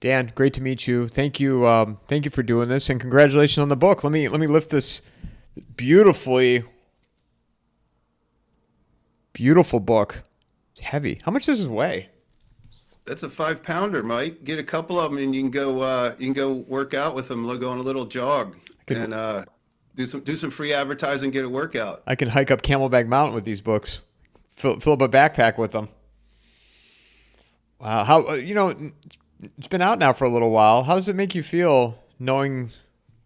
Dan, great to meet you. Thank you for doing this, and congratulations on the book. Let me lift this beautifully beautiful book. It's heavy. How much does this weigh? That's a 5 pounder, Mike. Get a couple of them, and you can go work out with them. Go on a little jog I could and do some free advertising. Get a workout. I can hike up Camelback Mountain with these books. Fill up a backpack with them. Wow. How it's been out now for a little while. How does it make you feel knowing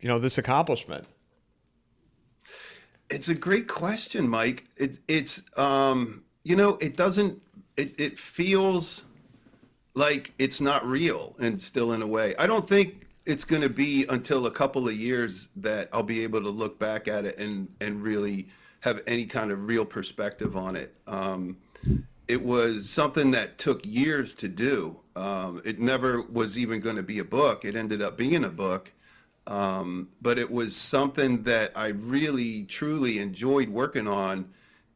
this accomplishment? It's a great question, Mike. It doesn't. It feels like it's not real and still in a way. I don't think it's going to be until a couple of years that I'll be able to look back at it and really have any kind of real perspective on it. It was something that took years to do. It never was even going to be a book. It ended up being a book. But it was something that I really truly enjoyed working on,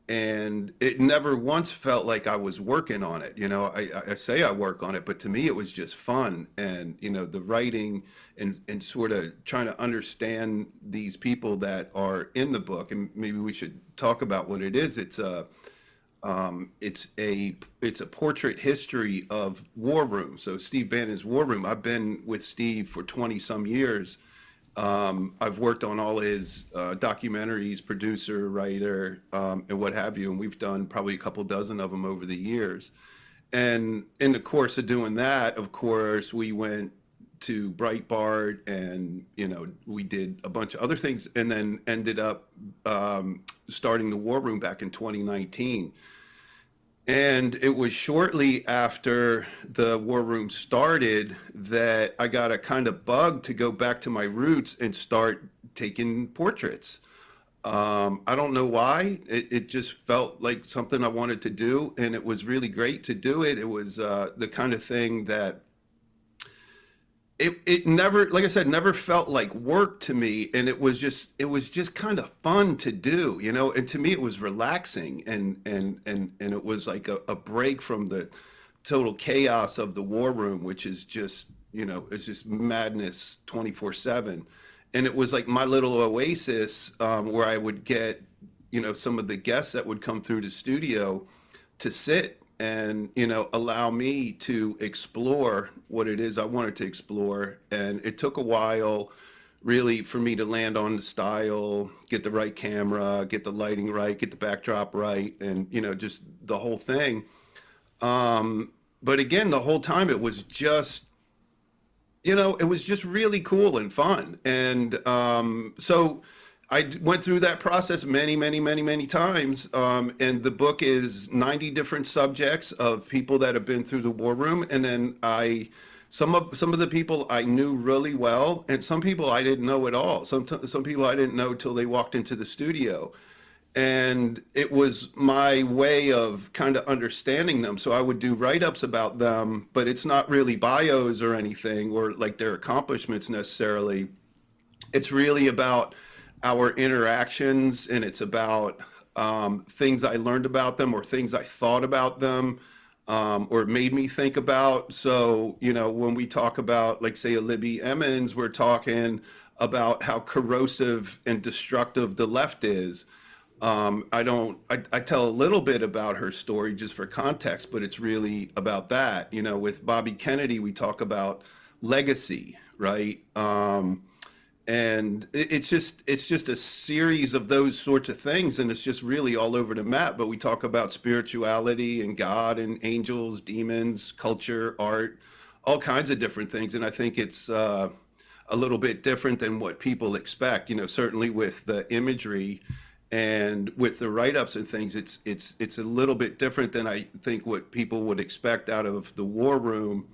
and it never once felt like I was working on it. I say I work on it, but to me it was just fun, and the writing and sort of trying to understand these people that are in the book, and maybe we should talk about what it is. It's a portrait history of War Room. So Steve Bannon's War Room. I've been with Steve for 20 some years. I've worked on all his documentaries, producer, writer, and what have you, and we've done probably a couple dozen of them over the years. And in the course of doing that, of course, we went to Breitbart, and we did a bunch of other things, and then ended up starting the War Room back in 2019. And it was shortly after the War Room started that I got a kind of bug to go back to my roots and start taking portraits. I don't know why. It just felt like something I wanted to do, and it was really great to do it. It was the kind of thing that it never, like I said, never felt like work to me, and it was just kind of fun to do, and to me it was relaxing, and it was like a break from the total chaos of the War Room, which is just it's just madness 24/7. And it was like my little oasis, where I would get some of the guests that would come through the studio to sit and allow me to explore what it is I wanted to explore. And it took a while really for me to land on the style, get the right camera, get the lighting right, get the backdrop right, and just the whole thing. But again, the whole time it was just really cool and fun. And so went through that process many, many, many, many times. And the book is 90 different subjects of people that have been through the War Room. And then some of the people I knew really well, and some people I didn't know at all. Some people I didn't know till they walked into the studio. And it was my way of kind of understanding them. So I would do write-ups about them, but it's not really bios or anything, or like their accomplishments necessarily. It's really about our interactions, and it's about things I learned about them, or things I thought about them, or it made me think about. So, when we talk about, like, say, a Libby Emmons, we're talking about how corrosive and destructive the left is. I don't, I tell a little bit about her story just for context, but it's really about that. With Bobby Kennedy, we talk about legacy, right? And it's just a series of those sorts of things, and it's just really all over the map. But we talk about spirituality and God and angels, demons, culture, art, all kinds of different things. And I think it's a little bit different than what people expect. Certainly with the imagery and with the write-ups and things, it's a little bit different than I think what people would expect out of the War Room,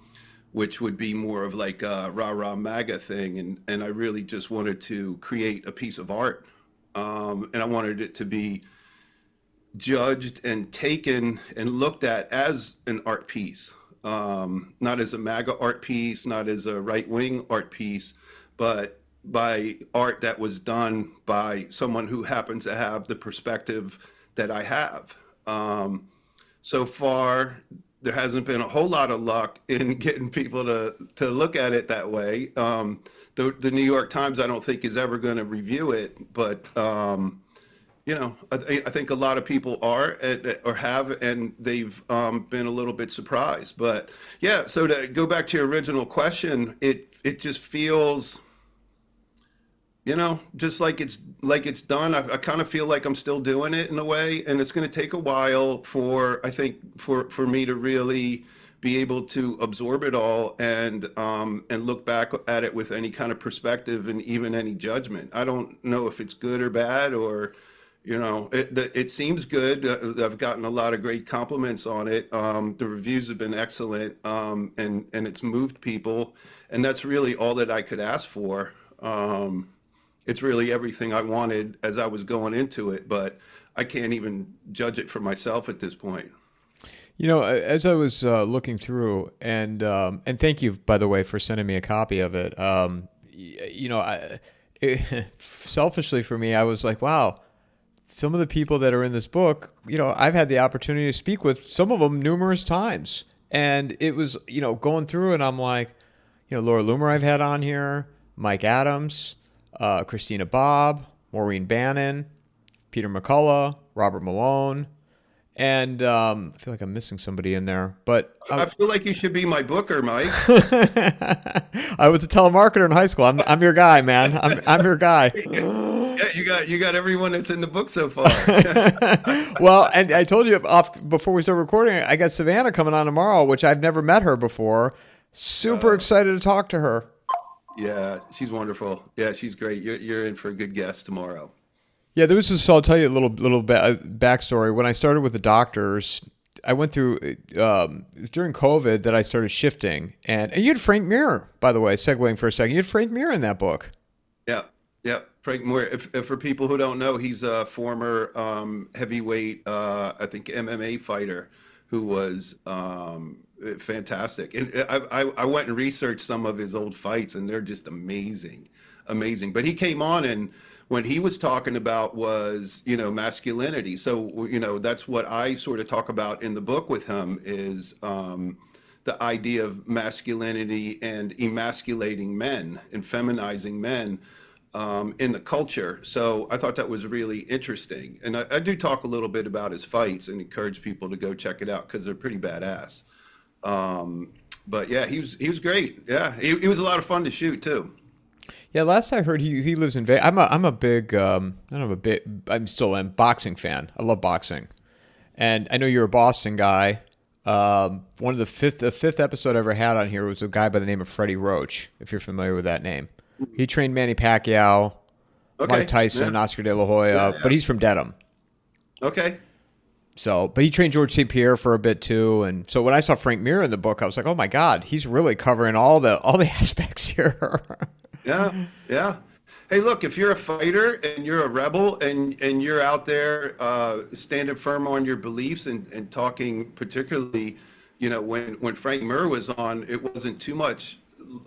which would be more of like a rah rah MAGA thing. And I really just wanted to create a piece of art. And I wanted it to be judged and taken and looked at as an art piece, not as a MAGA art piece, not as a right wing art piece, but by art that was done by someone who happens to have the perspective that I have. So far, there hasn't been a whole lot of luck in getting people to look at it that way. The New York Times, I don't think, is ever going to review it, but I think a lot of people are or have, and they've been a little bit surprised. But yeah, so to go back to your original question, it just feels, just like it's done. I kind of feel like I'm still doing it in a way, and it's going to take a while I think for me to really be able to absorb it all and look back at it with any kind of perspective and even any judgment. I don't know if it's good or bad, or it seems good. I've gotten a lot of great compliments on it. The reviews have been excellent, and it's moved people, and that's really all that I could ask for. It's really everything I wanted as I was going into it, but I can't even judge it for myself at this point. As I was looking through, and thank you, by the way, for sending me a copy of it. Selfishly for me, I was like, wow, some of the people that are in this book, I've had the opportunity to speak with some of them numerous times, and it was, going through, and I'm like, Laura Loomer I've had on here, Mike Adams, Christina Bobb, Maureen Bannon, Peter McCullough, Robert Malone, and I feel like I'm missing somebody in there. But I feel like you should be my booker, Mike. I was a telemarketer in high school. I'm your guy, man. I'm your guy. Yeah, you got everyone that's in the book so far. Well, and I told you before we started recording, I got Savannah coming on tomorrow, which I've never met her before. Super excited to talk to her. Yeah, she's wonderful. Yeah, she's great. You're in for a good guest tomorrow. Yeah, there was this. I'll tell you a little backstory. When I started with the doctors, I went through it was during COVID that I started shifting, and you had Frank Mir, by the way. Segueing for a second, you had Frank Mir in that book. Yeah, Frank Mir. If for people who don't know, he's a former heavyweight, I think MMA fighter who was fantastic. And I went and researched some of his old fights, and they're just amazing. But he came on, and when he was talking about was, masculinity. So, that's what I sort of talk about in the book with him is the idea of masculinity and emasculating men and feminizing men in the culture. So I thought that was really interesting. And I do talk a little bit about his fights and encourage people to go check it out because they're pretty badass. But yeah, he was great. Yeah, he was a lot of fun to shoot too. Yeah, last I heard, he lives in Vegas. I'm a big I'm still a boxing fan. I love boxing, and I know you're a Boston guy. One of the fifth episode I ever had on here was a guy by the name of Freddie Roach. If you're familiar with that name, he trained Manny Pacquiao, Mike Tyson, Oscar De La Hoya, but he's from Dedham. Okay. So, but he trained George St. Pierre for a bit too, and so when I saw Frank Mir in the book, I was like, oh my God, he's really covering all the aspects here. Yeah. Hey, look, if you're a fighter and you're a rebel and you're out there standing firm on your beliefs and talking particularly, when Frank Mir was on, it wasn't too much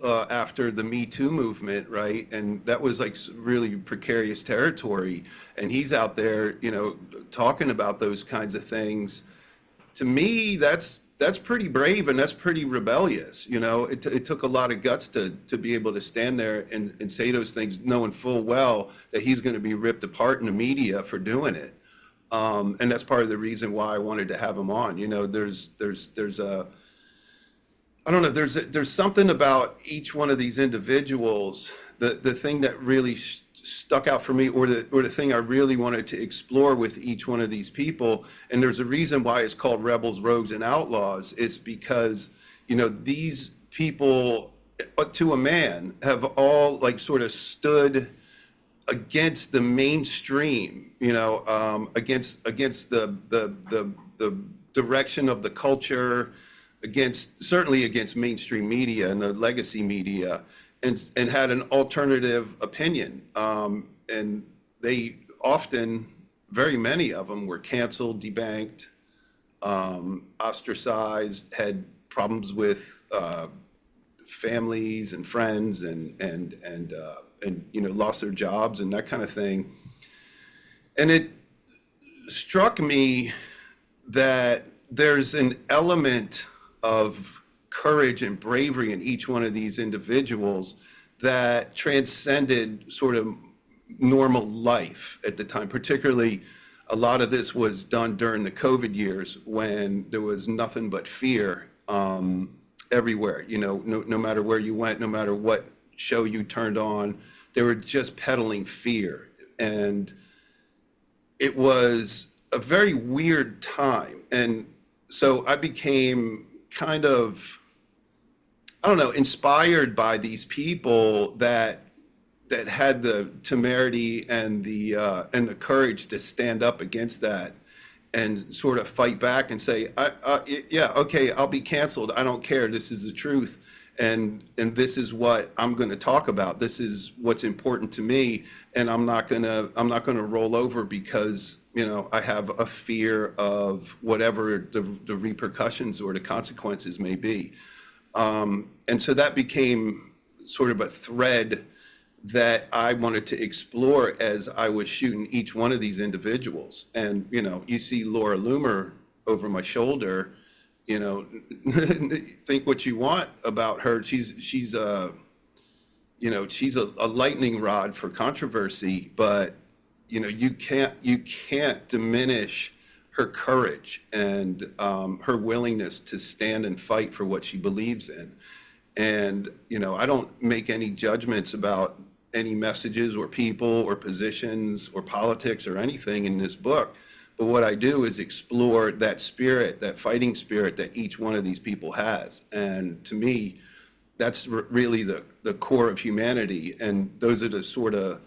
after the Me Too movement, right? And that was like really precarious territory. And he's out there, talking about those kinds of things. To me, that's pretty brave and that's pretty rebellious. It took a lot of guts to be able to stand there and say those things, knowing full well that he's going to be ripped apart in the media for doing it. And that's part of the reason why I wanted to have him on. There's something about each one of these individuals. The thing that really stuck out for me, or the thing I really wanted to explore with each one of these people, and there's a reason why it's called Rebels, Rogues, and Outlaws, is because these people, to a man, have all like sort of stood against the mainstream, against the direction of the culture, certainly against mainstream media and the legacy media. And had an alternative opinion. And they often, very many of them, were canceled, debanked, ostracized, had problems with families and friends, and lost their jobs and that kind of thing. And it struck me that there's an element of courage and bravery in each one of these individuals that transcended sort of normal life at the time. Particularly, a lot of this was done during the COVID years when there was nothing but fear everywhere. No matter where you went, no matter what show you turned on, they were just peddling fear. And it was a very weird time. And so I became kind of, I don't know, inspired by these people that had the temerity and the courage to stand up against that and sort of fight back and say, yeah, okay, I'll be canceled. I don't care. This is the truth. And this is what I'm going to talk about. This is what's important to me. And I'm not going to roll over because, I have a fear of whatever the repercussions or the consequences may be. And so that became sort of a thread that I wanted to explore as I was shooting each one of these individuals. And, you see Laura Loomer over my shoulder, think what you want about her. She's a lightning rod for controversy, but, you can't diminish her courage and her willingness to stand and fight for what she believes in. And, I don't make any judgments about any messages or people or positions or politics or anything in this book. But what I do is explore that spirit, that fighting spirit that each one of these people has. And to me, that's really the core of humanity. And those are the sort of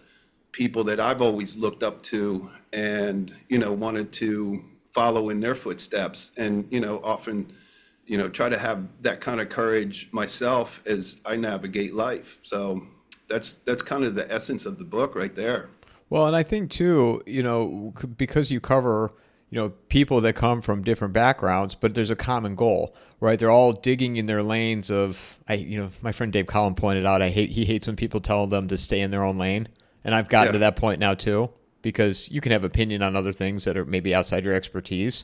people that I've always looked up to and, wanted to follow in their footsteps. And, often, try to have that kind of courage myself as I navigate life. So that's kind of the essence of the book right there. Well, and I think too, because you cover, people that come from different backgrounds, but there's a common goal, right? They're all digging in their lanes of, my friend Dave Collin pointed out, he hates when people tell them to stay in their own lane. And I've gotten to that point now too, because you can have opinion on other things that are maybe outside your expertise.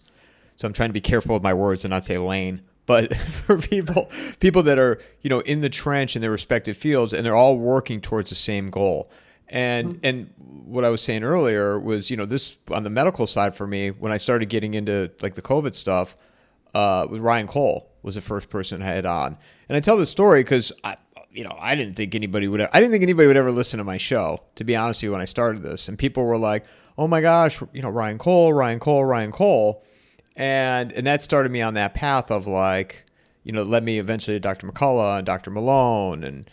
So I'm trying to be careful with my words and not say lane. But for people that are, in the trench in their respective fields, and they're all working towards the same goal. And what I was saying earlier was, this on the medical side for me, when I started getting into like the COVID stuff, with Ryan Cole was the first person I had on. And I tell this story because I didn't think anybody would ever listen to my show, to be honest with you, when I started this. And people were like, oh my gosh, Ryan Cole. And that started me on that path of like, led me eventually to Dr. McCullough and Dr. Malone and,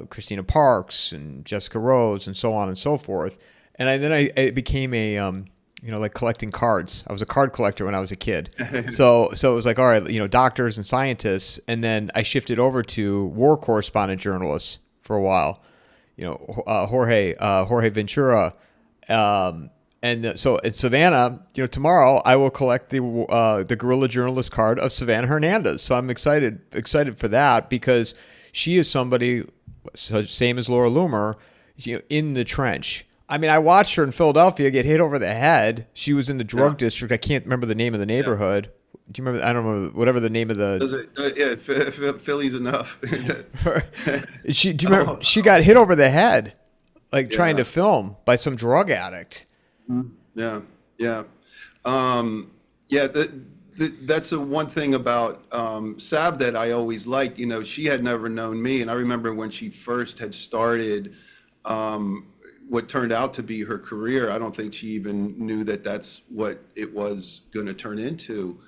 Christina Parks and Jessica Rose and so on and so forth. And then I became a, like collecting cards. I was a card collector when I was a kid. So it was like, all right, doctors and scientists. And then I shifted over to war correspondent journalists for a while, Jorge Ventura. So at Savannah, tomorrow I will collect the guerrilla journalist card of Savannah Hernandez. So I'm excited for that because she is somebody, same as Laura Loomer, in the trench. I mean, I watched her in Philadelphia get hit over the head. She was in the drug district. I can't remember the name of the neighborhood. Yeah. Do you remember? I don't remember whatever the name of the. Philly's enough. Do you remember? She got hit over the head, trying to film by some drug addict. Yeah. That's the one thing about Sav that I always liked. She had never known me, and I remember when she first had started what turned out to be her career. I don't think she even knew that that's what it was going to turn into.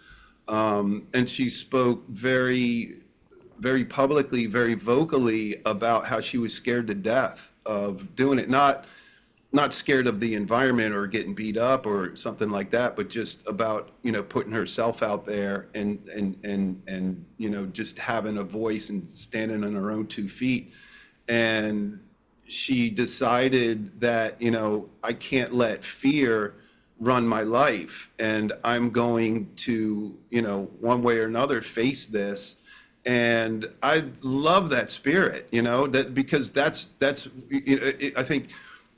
And she spoke very, very publicly, very vocally about how she was scared to death of doing it. Not scared of the environment or getting beat up or something like that, but just about, putting herself out there and just having a voice and standing on her own 2 feet. And she decided that, I can't let fear run my life, and I'm going to, one way or another face this. And I love that spirit, that because that's I think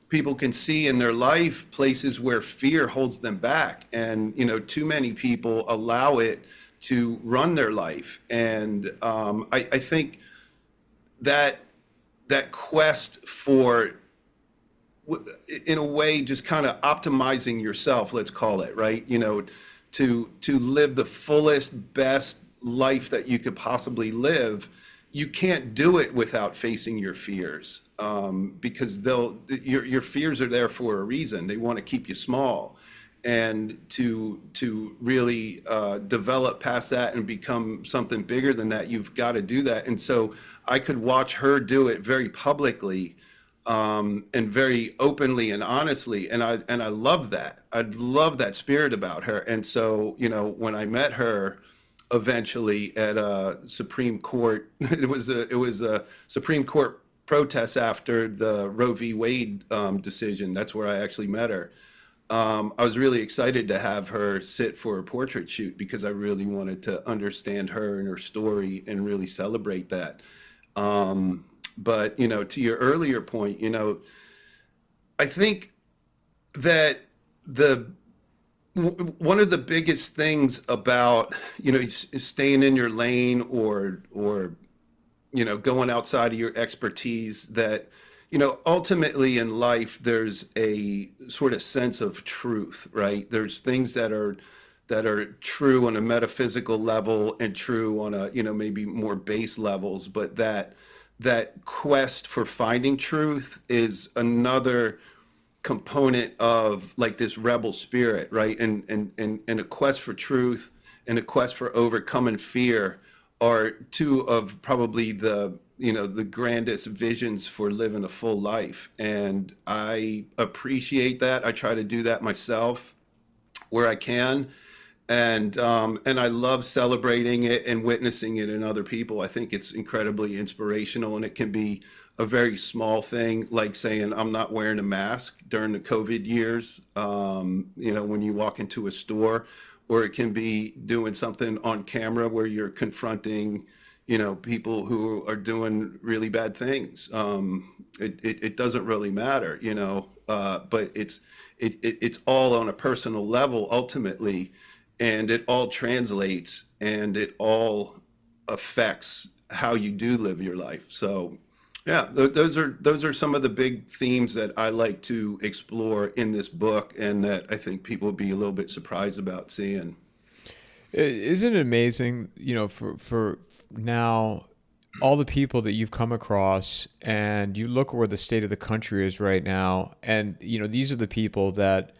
people can see in their life places where fear holds them back, and too many people allow it to run their life. And I think that that quest for, in a way, just kind of optimizing yourself, let's call it, right? To live the fullest, best life that you could possibly live, you can't do it without facing your fears, because your fears are there for a reason. They want to keep you small, and to really develop past that and become something bigger than that, you've got to do that. And so I could watch her do it very publicly, and very openly and honestly, and I love that. I love that spirit about her. And so, when I met her eventually at a Supreme Court, it was a Supreme Court protest after the Roe v. Wade decision. That's where I actually met her. I was really excited to have her sit for a portrait shoot, because I really wanted to understand her and her story and really celebrate that. But, to your earlier point, I think that one of the biggest things about, is staying in your lane, or going outside of your expertise, that, ultimately in life, there's a sort of sense of truth, right? There's things that are true on a metaphysical level, and true on a, maybe more base levels, but that quest for finding truth is another component of, like, this rebel spirit, right? And a quest for truth and a quest for overcoming fear are two of probably the grandest visions for living a full life. And I appreciate that. I try to do that myself where I can. And I love celebrating it and witnessing it in other people. I think it's incredibly inspirational, and it can be a very small thing, like saying, I'm not wearing a mask during the COVID years, when you walk into a store, or it can be doing something on camera where you're confronting, people who are doing really bad things. It doesn't really matter, but it's all on a personal level ultimately. And it all translates, and it all affects how you do live your life. So, yeah, those are some of the big themes that I like to explore in this book, and that I think people would be a little bit surprised about seeing. Isn't it amazing, for now, all the people that you've come across, and you look where the state of the country is right now, and, these are the people that,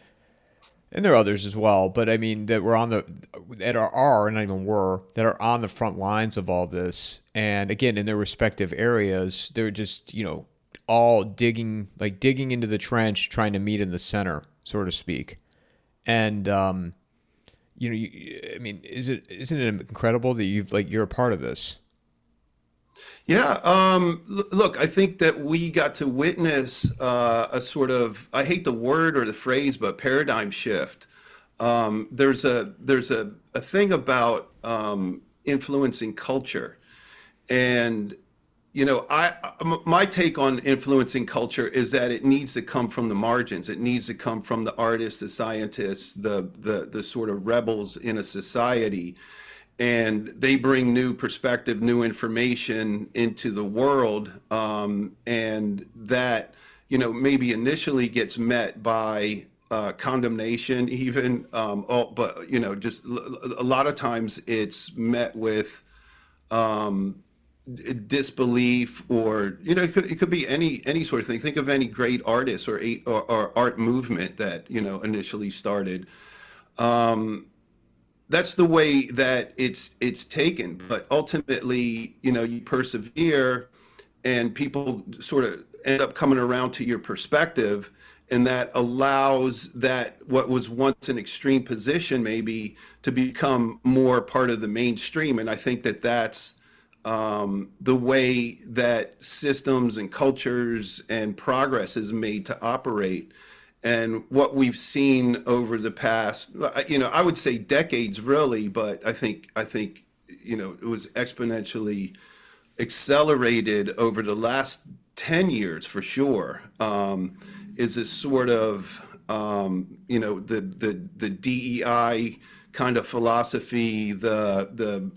and there are others as well, but I mean, that not even were, that are on the front lines of all this. And again, in their respective areas, they're just, all digging into the trench, trying to meet in the center, so to speak. And, I mean, isn't it incredible that you're a part of this? Yeah, look, I think that we got to witness a sort of, I hate the word or the phrase, but paradigm shift. There's a thing about influencing culture, and my take on influencing culture is that it needs to come from the margins. It needs to come from the artists, the scientists, the sort of rebels in a society, and they bring new perspective, new information into the world, and that maybe initially gets met by condemnation, even, but just a lot of times it's met with disbelief, or it could be any sort of thing. Think of any great artist or art movement that initially started. That's the way that it's taken, but ultimately, you persevere, and people sort of end up coming around to your perspective, and that allows that what was once an extreme position maybe to become more part of the mainstream. And I think that that's the way that systems and cultures and progress is made to operate. And what we've seen over the past, I would say decades, really, but I think it was exponentially accelerated over the last 10 years for sure. Is this sort of the DEI kind of philosophy, the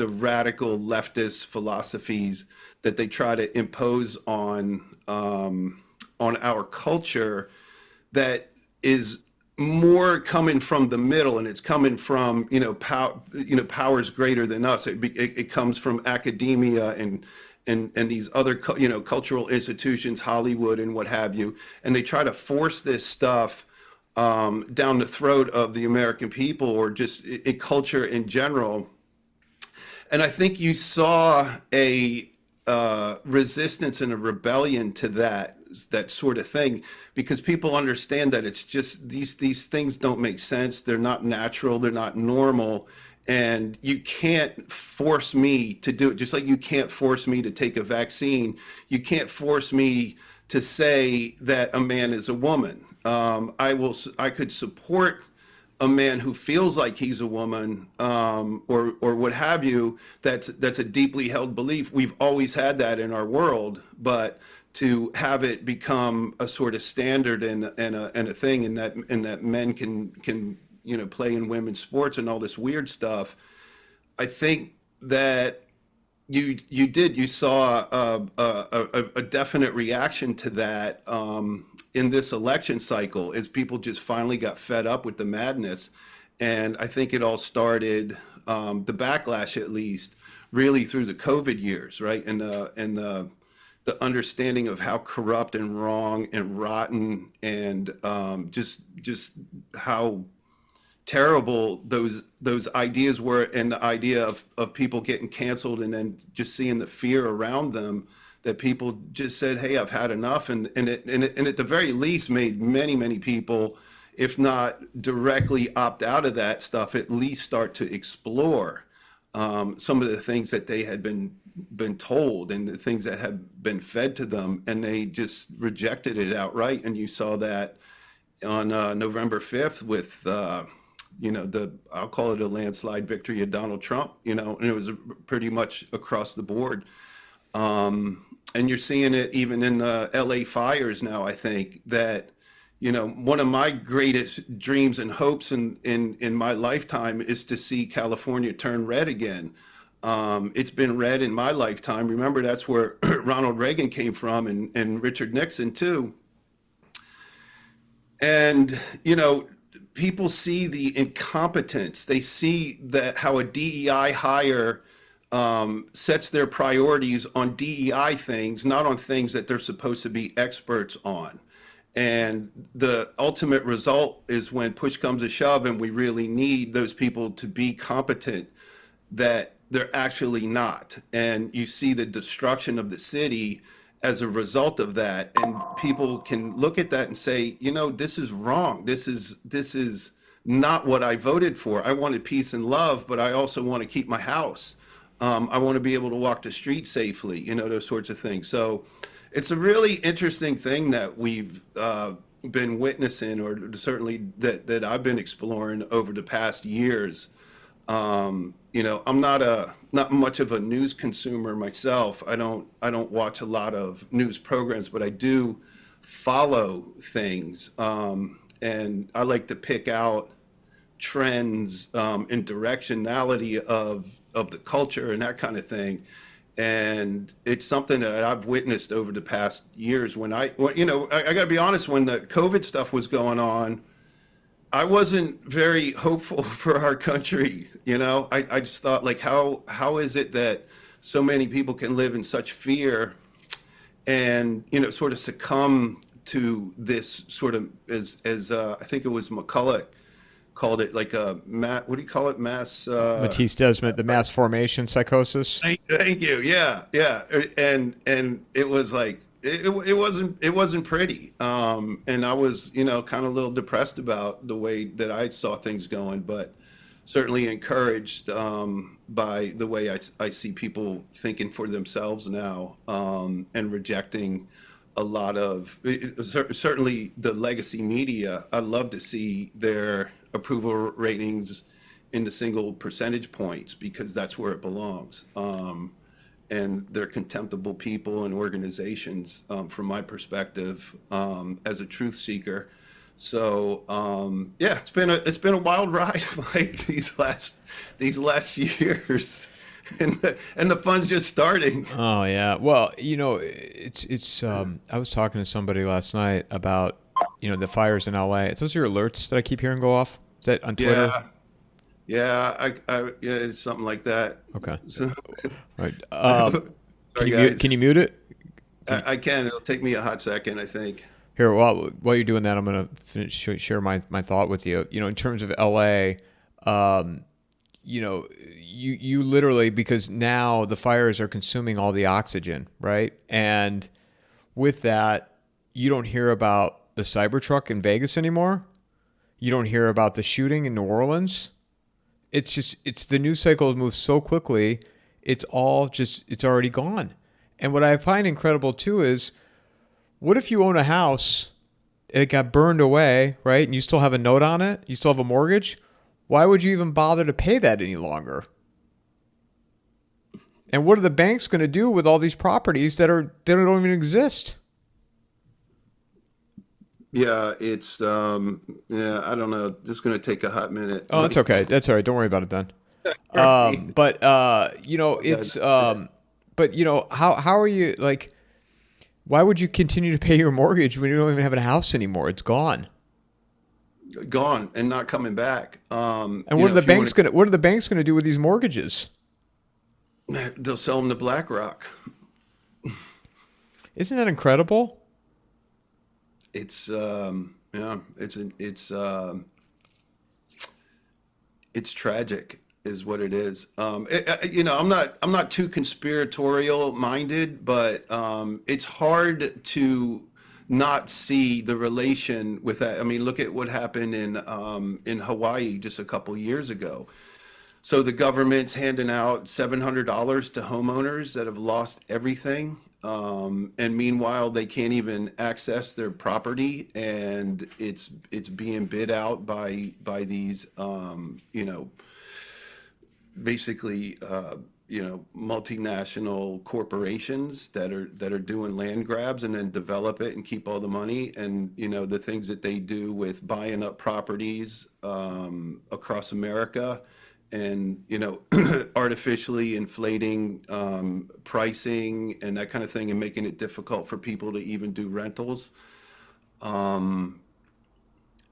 radical leftist philosophies that they try to impose on our culture, that is more coming from the middle, and it's coming from powers greater than us. It comes from academia and these other cultural institutions, Hollywood and what have you, and they try to force this stuff down the throat of the American people, or just culture in general. And I think you saw a resistance and a rebellion to that sort of thing, because people understand that it's just these things don't make sense. They're not natural. They're not normal. And you can't force me to do it. Just like you can't force me to take a vaccine. You can't force me to say that a man is a woman. I could support a man who feels like he's a woman, or what have you. That's a deeply held belief. We've always had that in our world, but to have it become a sort of standard and a thing, and that men can play in women's sports and all this weird stuff. I think that you saw a definite reaction to that in this election cycle, as people just finally got fed up with the madness. And I think it all started, the backlash at least, really through the COVID years, right? And the understanding of how corrupt and wrong and rotten and just how terrible those ideas were, and the idea of people getting canceled, and then just seeing the fear around them, that people just said, hey, I've had enough. And at the very least made many people, if not directly opt out of that stuff, at least start to explore some of the things that they had been told, and the things that had been fed to them, and they just rejected it outright. And you saw that on November 5th with I'll call it a landslide victory of Donald Trump, and it was pretty much across the board. And you're seeing it even in the LA fires now. I think that, one of my greatest dreams and hopes in my lifetime is to see California turn red again. It's been red in my lifetime. Remember, that's where Ronald Reagan came from, and Richard Nixon too. And, people see the incompetence. They see that how a DEI hire sets their priorities on DEI things, not on things that they're supposed to be experts on. And the ultimate result is, when push comes to shove and we really need those people to be competent, that they're actually not. And you see the destruction of the city as a result of that. And people can look at that and say, this is wrong. This is not what I voted for. I wanted peace and love, but I also want to keep my house. I want to be able to walk the street safely, those sorts of things. So it's a really interesting thing that we've been witnessing, or certainly that I've been exploring over the past years. I'm not much of a news consumer myself. I don't watch a lot of news programs, but I do follow things, and I like to pick out trends and directionality of the culture and that kind of thing. And it's something that I've witnessed over the past years. I gotta be honest, when the COVID stuff was going on, I wasn't very hopeful for our country. I just thought, like, how is it that so many people can live in such fear and, sort of succumb to this sort of, as I think it was McCulloch called it, like a what do you call it? Matisse Desmond, the mass formation psychosis. Thank you. Yeah. And it was like, it wasn't pretty. And I was, kind of a little depressed about the way that I saw things going, but certainly encouraged by the way I see people thinking for themselves now, and rejecting a lot of, certainly the legacy media. I love to see their approval ratings in the single percentage points, because that's where it belongs. And they're contemptible people and organizations, from my perspective, as a truth seeker. So yeah, it's been a wild ride, like these last years, and the fun's just starting. Oh yeah. Well, it's I was talking to somebody last night about, the fires in LA. It's those your alerts that I keep hearing go off. Is that on Twitter? Yeah, yeah, yeah, it's something like that. Okay. So, All right. Can sorry you mute guys, can you mute it? Can you, I can. It'll take me a hot second, I think. Here, while you're doing that, I'm gonna share my thought with you. In terms of LA, um, you literally, because now the fires are consuming all the oxygen, right? And with that, you don't hear about the Cybertruck in Vegas anymore. You don't hear about the shooting in New Orleans. It's the news cycle has moved so quickly. It's already gone. And what I find incredible too is, what if you own a house, it got burned away, right? And you still have a note on it, you still have a mortgage. Why would you even bother to pay that any longer? And what are the banks going to do with all these properties that don't even exist? Yeah, yeah, I don't know. Just gonna take a hot minute. Oh, that's okay. That's all right. Don't worry about it then. Right. But Yeah, it's but how are you, like? Why would you continue to pay your mortgage when you don't even have a house anymore? It's gone. gone and not coming back. And what are the banks gonna do with these mortgages? They'll sell them to BlackRock. Isn't that incredible? Yeah, it's tragic is what it is. I'm not too conspiratorial minded, but it's hard to not see the relation with that. I mean, look at what happened in Hawaii just a couple years ago. So the government's handing out $700 to homeowners that have lost everything. And meanwhile, they can't even access their property, and it's being bid out by these, basically, multinational corporations that are doing land grabs and then develop it and keep all the money. And the things that they do with buying up properties across America, and artificially inflating pricing and that kind of thing, and making it difficult for people to even do rentals.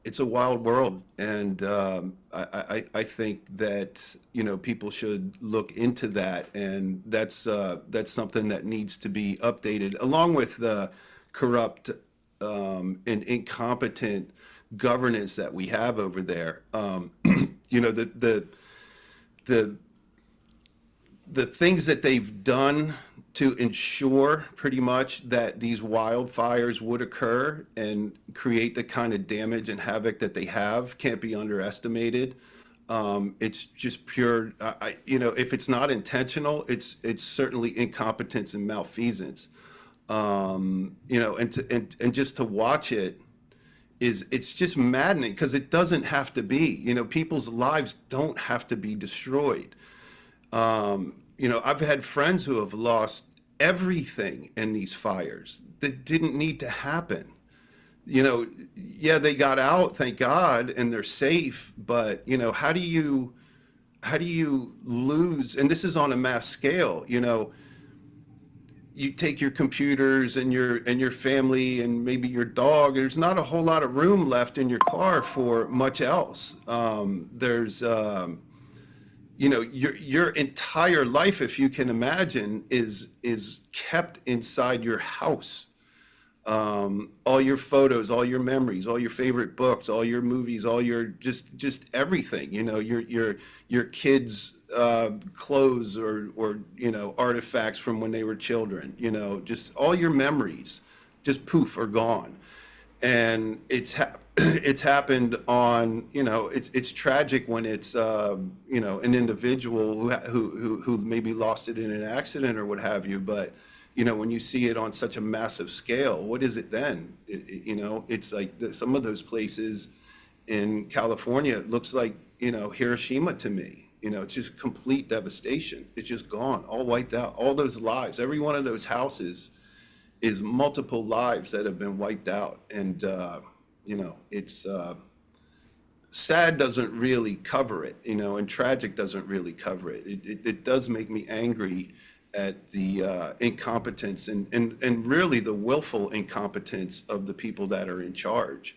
It's a wild world, and I think that people should look into that, and that's something that needs to be updated, along with the corrupt and incompetent governance that we have over there. The the things that they've done to ensure pretty much that these wildfires would occur and create the kind of damage and havoc that they have can't be underestimated. It's just pure, if it's not intentional, it's certainly incompetence and malfeasance. And just to watch it it's just maddening, because it doesn't have to be. People's lives don't have to be destroyed. I've had friends who have lost everything in these fires that didn't need to happen. Yeah, they got out, thank God, and they're safe. But how do you lose? And this is on a mass scale. You take your computers and your family and maybe your dog. There's not a whole lot of room left in your car for much else. There's your entire life, if you can imagine, is kept inside your house. All your photos, all your memories, all your favorite books, all your movies, all your just everything. Your kids' clothes, or artifacts from when they were children. Just all your memories, just poof, are gone. And it's happened on, it's tragic when it's an individual who maybe lost it in an accident or what have you. But when you see it on such a massive scale, what is it then? It's like some of those places in California, it looks like Hiroshima to me. It's just complete devastation. It's just gone, all wiped out. All those lives, every one of those houses is multiple lives that have been wiped out. And it's sad doesn't really cover it, and tragic doesn't really cover it. It does make me angry at the incompetence and really the willful incompetence of the people that are in charge.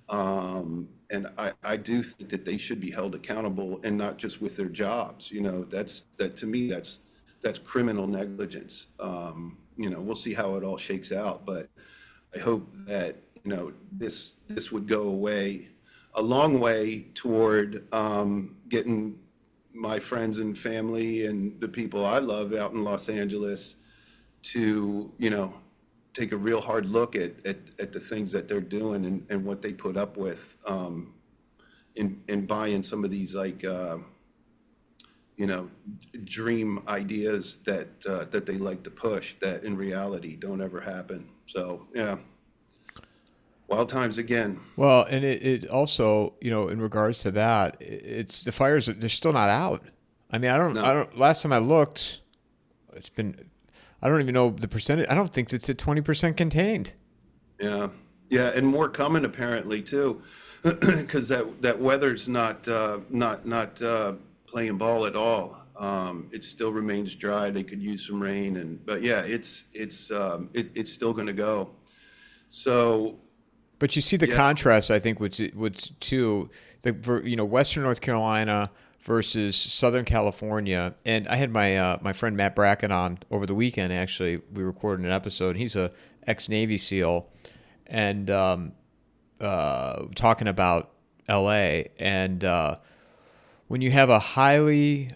And I do think that they should be held accountable, and not just with their jobs. That to me, that's criminal negligence. We'll see how it all shakes out, but I hope that this would go away a long way toward getting my friends and family and the people I love out in Los Angeles to take a real hard look at the things that they're doing and what they put up with in buying some of these dream ideas that they like to push that in reality don't ever happen. So yeah, wild times again. Well, and it also, in regards to that, it's the fires, they're still not out. I mean, I don't, last time I looked, I don't even know the percentage. I don't think it's at 20% contained. Yeah. Yeah. And more coming apparently too, because that weather's not playing ball at all. It still remains dry. They could use some rain, but yeah, it's still going to go. So, but you see the contrast, I think, which too, Western North Carolina versus Southern California. And I had my friend Matt Bracken on over the weekend. Actually, we recorded an episode. He's a ex-Navy SEAL, and talking about L.A. And when you have a highly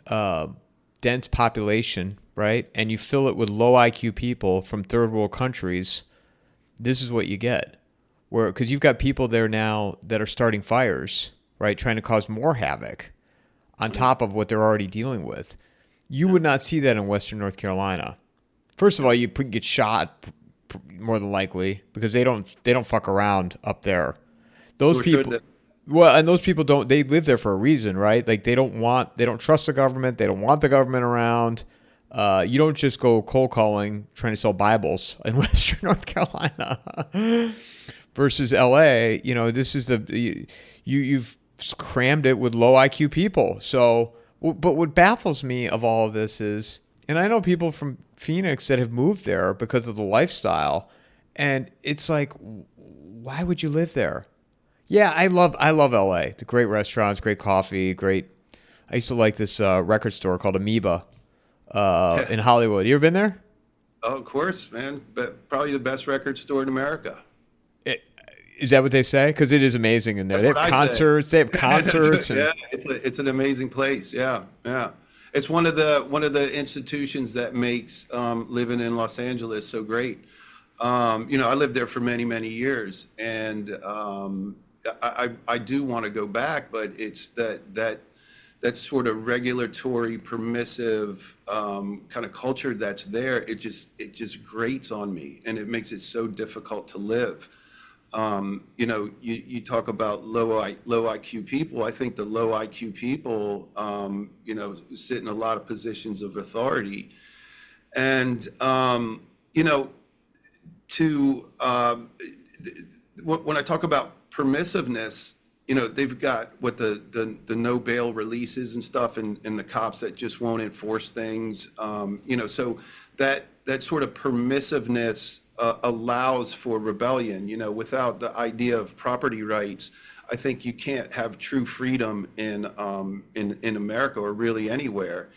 dense population, right, and you fill it with low IQ people from third world countries, this is what you get. Because you've got people there now that are starting fires, right, trying to cause more havoc on top of what they're already dealing with. You would not see that in Western North Carolina. First of all, you get shot more than likely because they don't fuck around up there. Those people, well, and those people don't. They live there for a reason, right? Like they don't trust the government. They don't want the government around. You don't just go cold calling trying to sell Bibles in Western North Carolina. Versus LA, this is you've crammed it with low IQ people. So, but what baffles me of all of this is, and I know people from Phoenix that have moved there because of the lifestyle, and it's like, why would you live there? Yeah, I love LA. The great restaurants, great coffee, great. I used to like this record store called Amoeba in Hollywood. You ever been there? Oh, of course, man. But probably the best record store in America. Is that what they say? Because it is amazing in there. They have concerts. They have concerts. Yeah, it's an amazing place. Yeah, yeah. It's one of the institutions that makes living in Los Angeles so great. I lived there for many, many years, and I do want to go back, but it's that sort of regulatory, permissive kind of culture that's there. It just grates on me, and it makes it so difficult to live. You talk about low IQ people. I think the low IQ people, sit in a lot of positions of authority, and when I talk about permissive-ness, they've got what the no bail releases and stuff, and the cops that just won't enforce things. So that sort of permissiveness allows for rebellion. Without the idea of property rights, I think you can't have true freedom in America or really anywhere.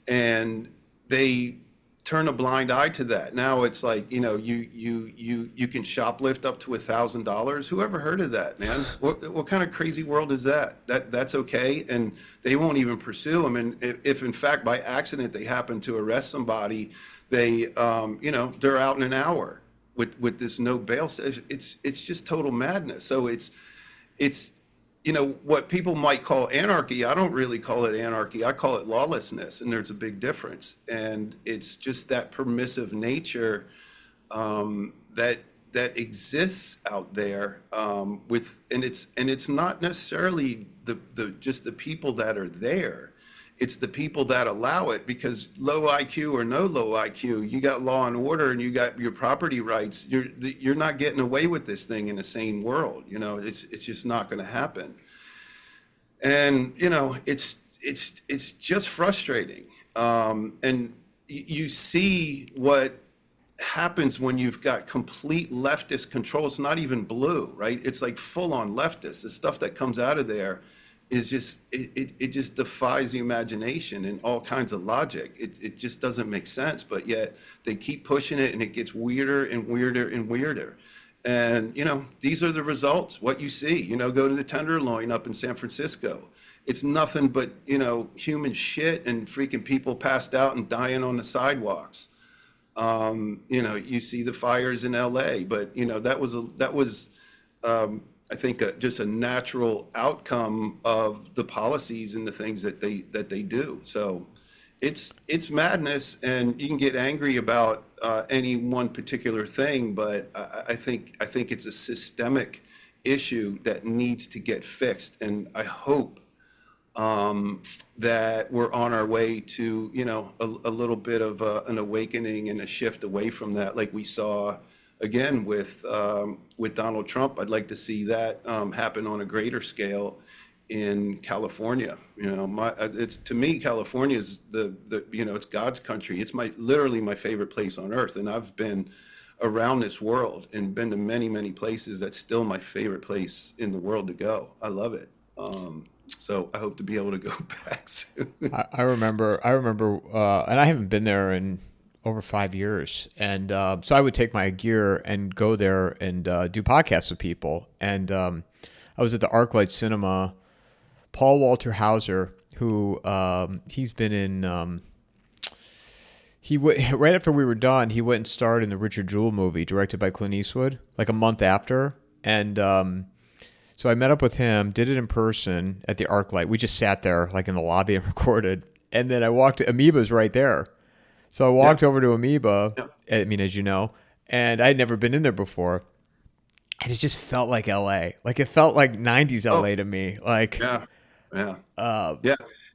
And they turn a blind eye to that. Now it's like, you can shoplift up to $1,000. Who ever heard of that, man? What kind of crazy world is that? That's okay, and they won't even pursue them. And if in fact by accident they happen to arrest somebody, they're out in an hour with this no bail. It's just total madness. So it's what people might call anarchy. I don't really call it anarchy. I call it lawlessness, and there's a big difference. And it's just that permissive nature that exists out there and it's not necessarily just the people that are there. It's the people that allow it, because low IQ or no low IQ, you got law and order and you got your property rights. You're not getting away with this thing in a sane world. You know, it's just not going to happen. And, you know, it's just frustrating. And you see what happens when you've got complete leftist control. It's not even blue, right? It's like full on leftist. The stuff that comes out of there is just, it just defies the imagination and all kinds of logic. It just doesn't make sense, but yet they keep pushing it and it gets weirder and weirder and weirder. And, you know, these are the results, what you see. You know, go to the Tenderloin up in San Francisco. It's nothing but, you know, human shit and freaking people passed out and dying on the sidewalks. You know, you see the fires in LA, but, you know, that was I think just a natural outcome of the policies and the things that they do. So it's madness, and you can get angry about any one particular thing, but I think it's a systemic issue that needs to get fixed, and I hope that we're on our way to, you know, a little bit of an awakening and a shift away from that, like we saw again with Donald Trump. I'd like to see that happen on a greater scale in California. You know, it's, to me, California is the you know, it's God's country. It's literally my favorite place on earth, and I've been around this world and been to many places. That's still my favorite place in the world to go. I love it. So I hope to be able to go back soon. I remember, and I haven't been there in over 5 years. And so I would take my gear and go there and do podcasts with people. And I was at the Arklite Cinema. Paul Walter Hauser, who he's been in, right after we were done, he went and starred in the Richard Jewell movie directed by Clint Eastwood, like a month after. And so I met up with him, did it in person at the Arklite. We just sat there like in the lobby and recorded. And then I walked to Amoeba's right there. So I walked over to Amoeba, I mean, as you know, and I had never been in there before. And it just felt like LA. Like it felt like 90s LA to me. Like yeah.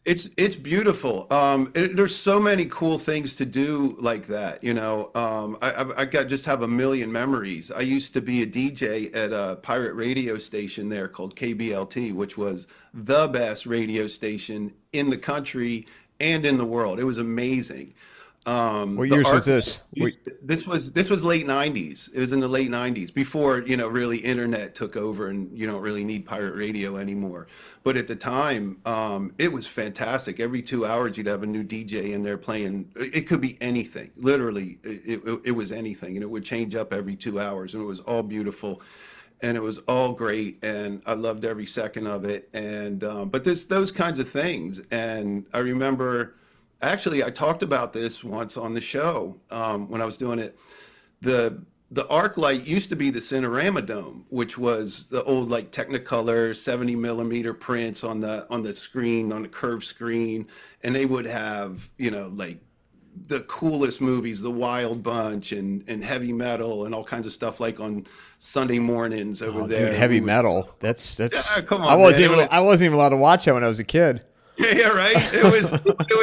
It's beautiful. There's so many cool things to do like that. You know, I just have a million memories. I used to be a DJ at a pirate radio station there called KBLT, which was the best radio station in the country and in the world. It was amazing. What years was this? This was late 90s. It was in the late 90s, before, you know, really internet took over and you don't really need pirate radio anymore. But at the time, it was fantastic. Every 2 hours you'd have a new DJ in there playing. It could be anything. Literally, it was anything, and it would change up every 2 hours, and it was all beautiful. And it was all great, and I loved every second of it. And but there's those kinds of things. And I remember, actually, I talked about this once on the show when I was doing it. The Arklite used to be the Cinerama Dome, which was the old like Technicolor 70 millimeter prints on the screen, on the curved screen, and they would have, you know, like the coolest movies, The Wild Bunch and heavy metal and all kinds of stuff, like on Sunday mornings over there. Dude, heavy metal. That's come on, I wasn't even allowed to watch that when I was a kid. Yeah, right. It was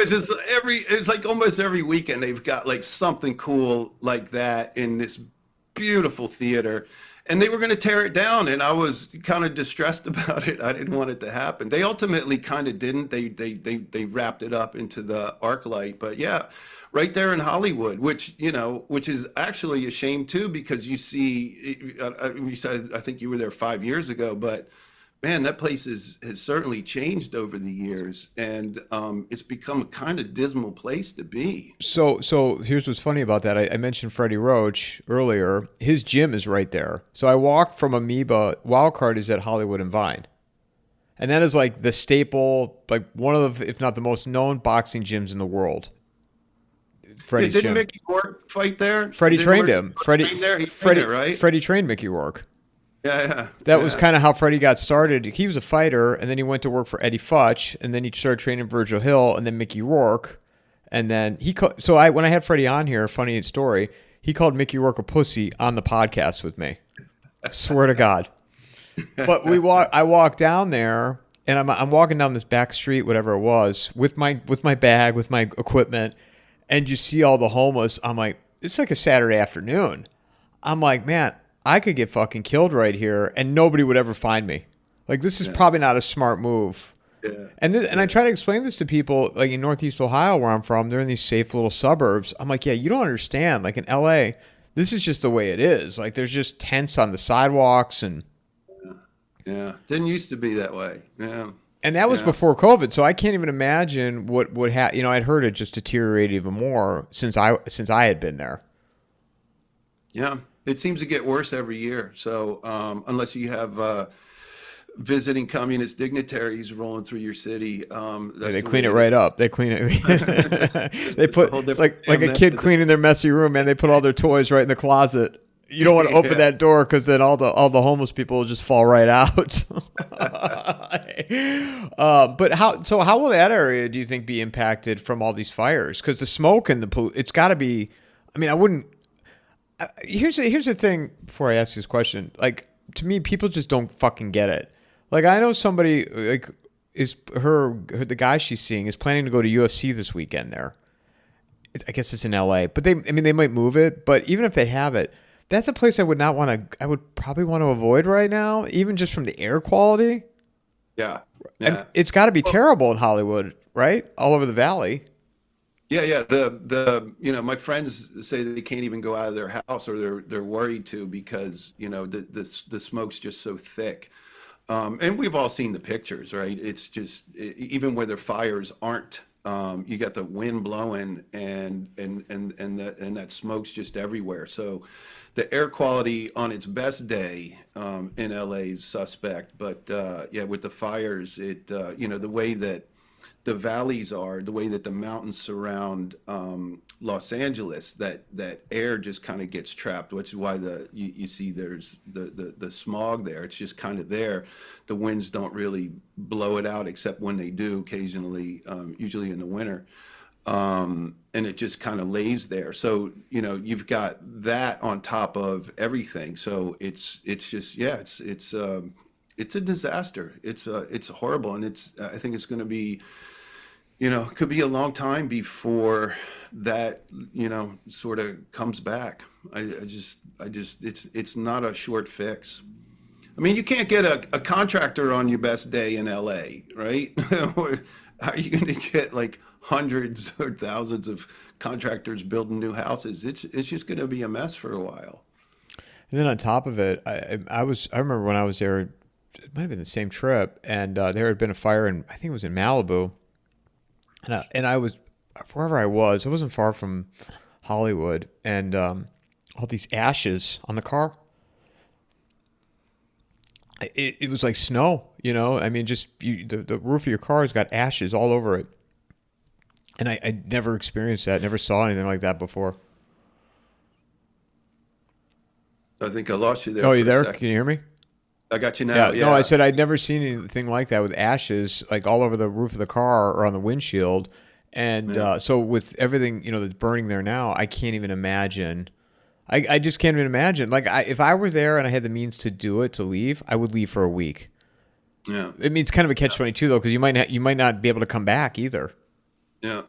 just it's like almost every weekend they've got like something cool like that in this beautiful theater, and they were going to tear it down, and I was kind of distressed about it. I didn't want it to happen. They ultimately kind of didn't. They wrapped it up into the Arklite, but yeah, right there in Hollywood, which is actually a shame too, because you see, I think you were there 5 years ago, but man, that place has certainly changed over the years, and it's become a kind of dismal place to be. So here's what's funny about that. I mentioned Freddie Roach earlier. His gym is right there. So I walked from Amoeba. Wildcard is at Hollywood and Vine. And that is like the staple, like one of the, if not the most known boxing gyms in the world. Freddie's didn't gym. Mickey Rourke fight there? Freddie trained him. Freddie trained Mickey Rourke. Yeah. That was kind of how Freddie got started. He was a fighter, and then he went to work for Eddie Futch, and then he started training Virgil Hill, and then Mickey Rourke, and then when I had Freddie on here, funny story, he called Mickey Rourke a pussy on the podcast with me. Swear to God. But I walked down there, and I'm walking down this back street, whatever it was, with my bag, with my equipment, and you see all the homeless. I'm like, it's like a Saturday afternoon. I'm like, man, I could get fucking killed right here, and nobody would ever find me. Like, this is probably not a smart move. Yeah. And I try to explain this to people, like in Northeast Ohio, where I'm from. They're in these safe little suburbs. I'm like, yeah, you don't understand. Like in LA, this is just the way it is. Like, there's just tents on the sidewalks and. Yeah, didn't used to be that way. Yeah, and that was before COVID, so I can't even imagine what would happen. You know, I'd heard it just deteriorate even more since I had been there. Yeah, it seems to get worse every year. So unless you have visiting communist dignitaries rolling through your city, they clean it right up. They clean it. They put it's like a kid cleaning their messy room, man. They put all their toys right in the closet. You don't want to open that door because then all the homeless people will just fall right out. But how will that area, do you think, be impacted from all these fires? Because the smoke and it's got to be. I mean, I wouldn't. Here's the thing. Before I ask this question, like, to me, people just don't fucking get it. Like, I know somebody, like, the guy she's seeing is planning to go to UFC this weekend there. I guess it's in LA, but they might move it. But even if they have it. That's a place I would probably want to avoid right now, even just from the air quality. Yeah. And it's got to be terrible in Hollywood, right? All over the valley. Yeah. My friends say that they can't even go out of their house, or they're worried to, because, the smoke's just so thick. And we've all seen the pictures, right? It's just, even where the fires aren't, you got the wind blowing and that smoke's just everywhere. So the air quality on its best day in LA is suspect, but with the fires, the way that the valleys are, the way that the mountains surround Los Angeles, that air just kind of gets trapped, which is why you see there's the smog there. It's just kind of there. The winds don't really blow it out, except when they do occasionally, usually in the winter. And it just kind of lays there. So, you've got that on top of everything. So it's just, it's a disaster. It's horrible. And I think it's going to be, it could be a long time before that, sort of comes back. It's not a short fix. I mean, you can't get a contractor on your best day in LA, right? How are you going to get like hundreds or thousands of contractors building new houses? It's just going to be a mess for a while. And then on top of it, I remember when I was there, it might have been the same trip, and there had been a fire I think it was in Malibu, and I was wherever I wasn't far from Hollywood, and all these ashes on the car. It was like snow, I mean, just the roof of your car has got ashes all over it. And I never experienced that, never saw anything like that before. I think I lost you there. Oh, you there? Can you hear me? I got you now. Yeah. No, I said I'd never seen anything like that, with ashes like all over the roof of the car or on the windshield. And so with everything, that's burning there now, I can't even imagine. I just can't even imagine. Like, if I were there and I had the means to do it, to leave, I would leave for a week. Yeah. I mean, it's kind of a catch-22 though, because you might not be able to come back either. Yeah.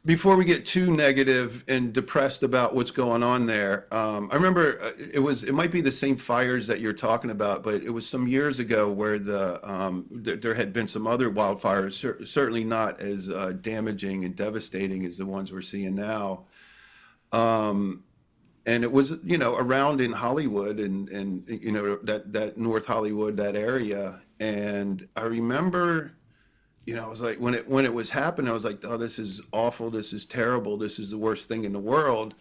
Before we get too negative and depressed about what's going on there, I remember it might be the same fires that you're talking about, but it was some years ago where there had been some other wildfires, certainly not as damaging and devastating as the ones we're seeing now. And it was, around in Hollywood and that North Hollywood, that area. And I remember, I was like, when it was happening, I was like, oh, this is awful. This is terrible. This is the worst thing in the world.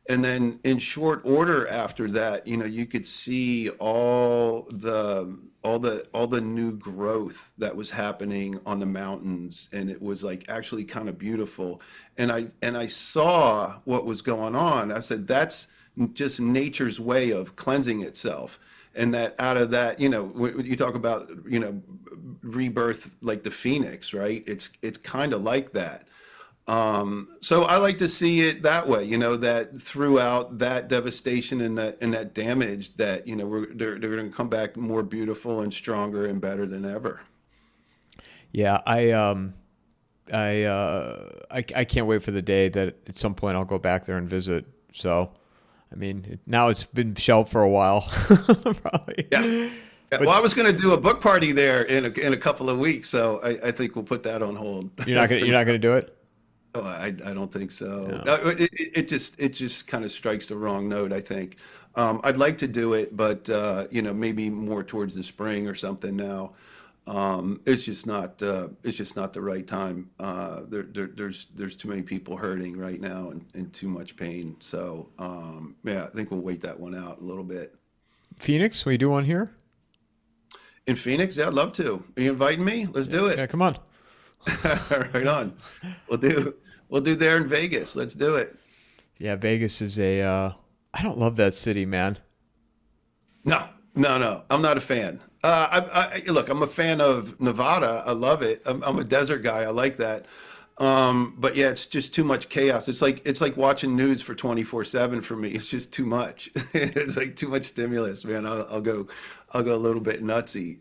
And then in short order after that, you could see all the new growth that was happening on the mountains. And it was like actually kind of beautiful. And I saw what was going on. I said, that's just nature's way of cleansing itself. And that out of that, when you talk about, rebirth, like the phoenix, right? It's kind of like that. So I like to see it that way, that throughout that devastation and that damage, that they're going to come back more beautiful and stronger and better than ever. Yeah, I can't wait for the day that at some point I'll go back there and visit. So, I mean, now it's been shelved for a while, probably. Yeah. Yeah, But well, I was going to do a book party there in a couple of weeks, so I think we'll put that on hold. you're not gonna do it. Oh, I don't think so. No. No, it just kind of strikes the wrong note, I think. I'd like to do it, but maybe more towards the spring or something now. It's just not the right time. There's too many people hurting right now and too much pain. So yeah, I think we'll wait that one out a little bit. Phoenix, we do one here. In Phoenix, yeah, I'd love to. Are you inviting me? Let's do Yeah, it. come on. Right on. We'll do there in Vegas. Let's do it. Yeah, Vegas is a. I don't love that city, man. No, no, no. I'm not a fan. Look, I'm a fan of Nevada. I love it. I'm a desert guy. I like that. But yeah, it's just too much chaos. It's like watching news for 24/7 for me. It's just too much. It's like too much stimulus, man. I'll go a little bit nutsy.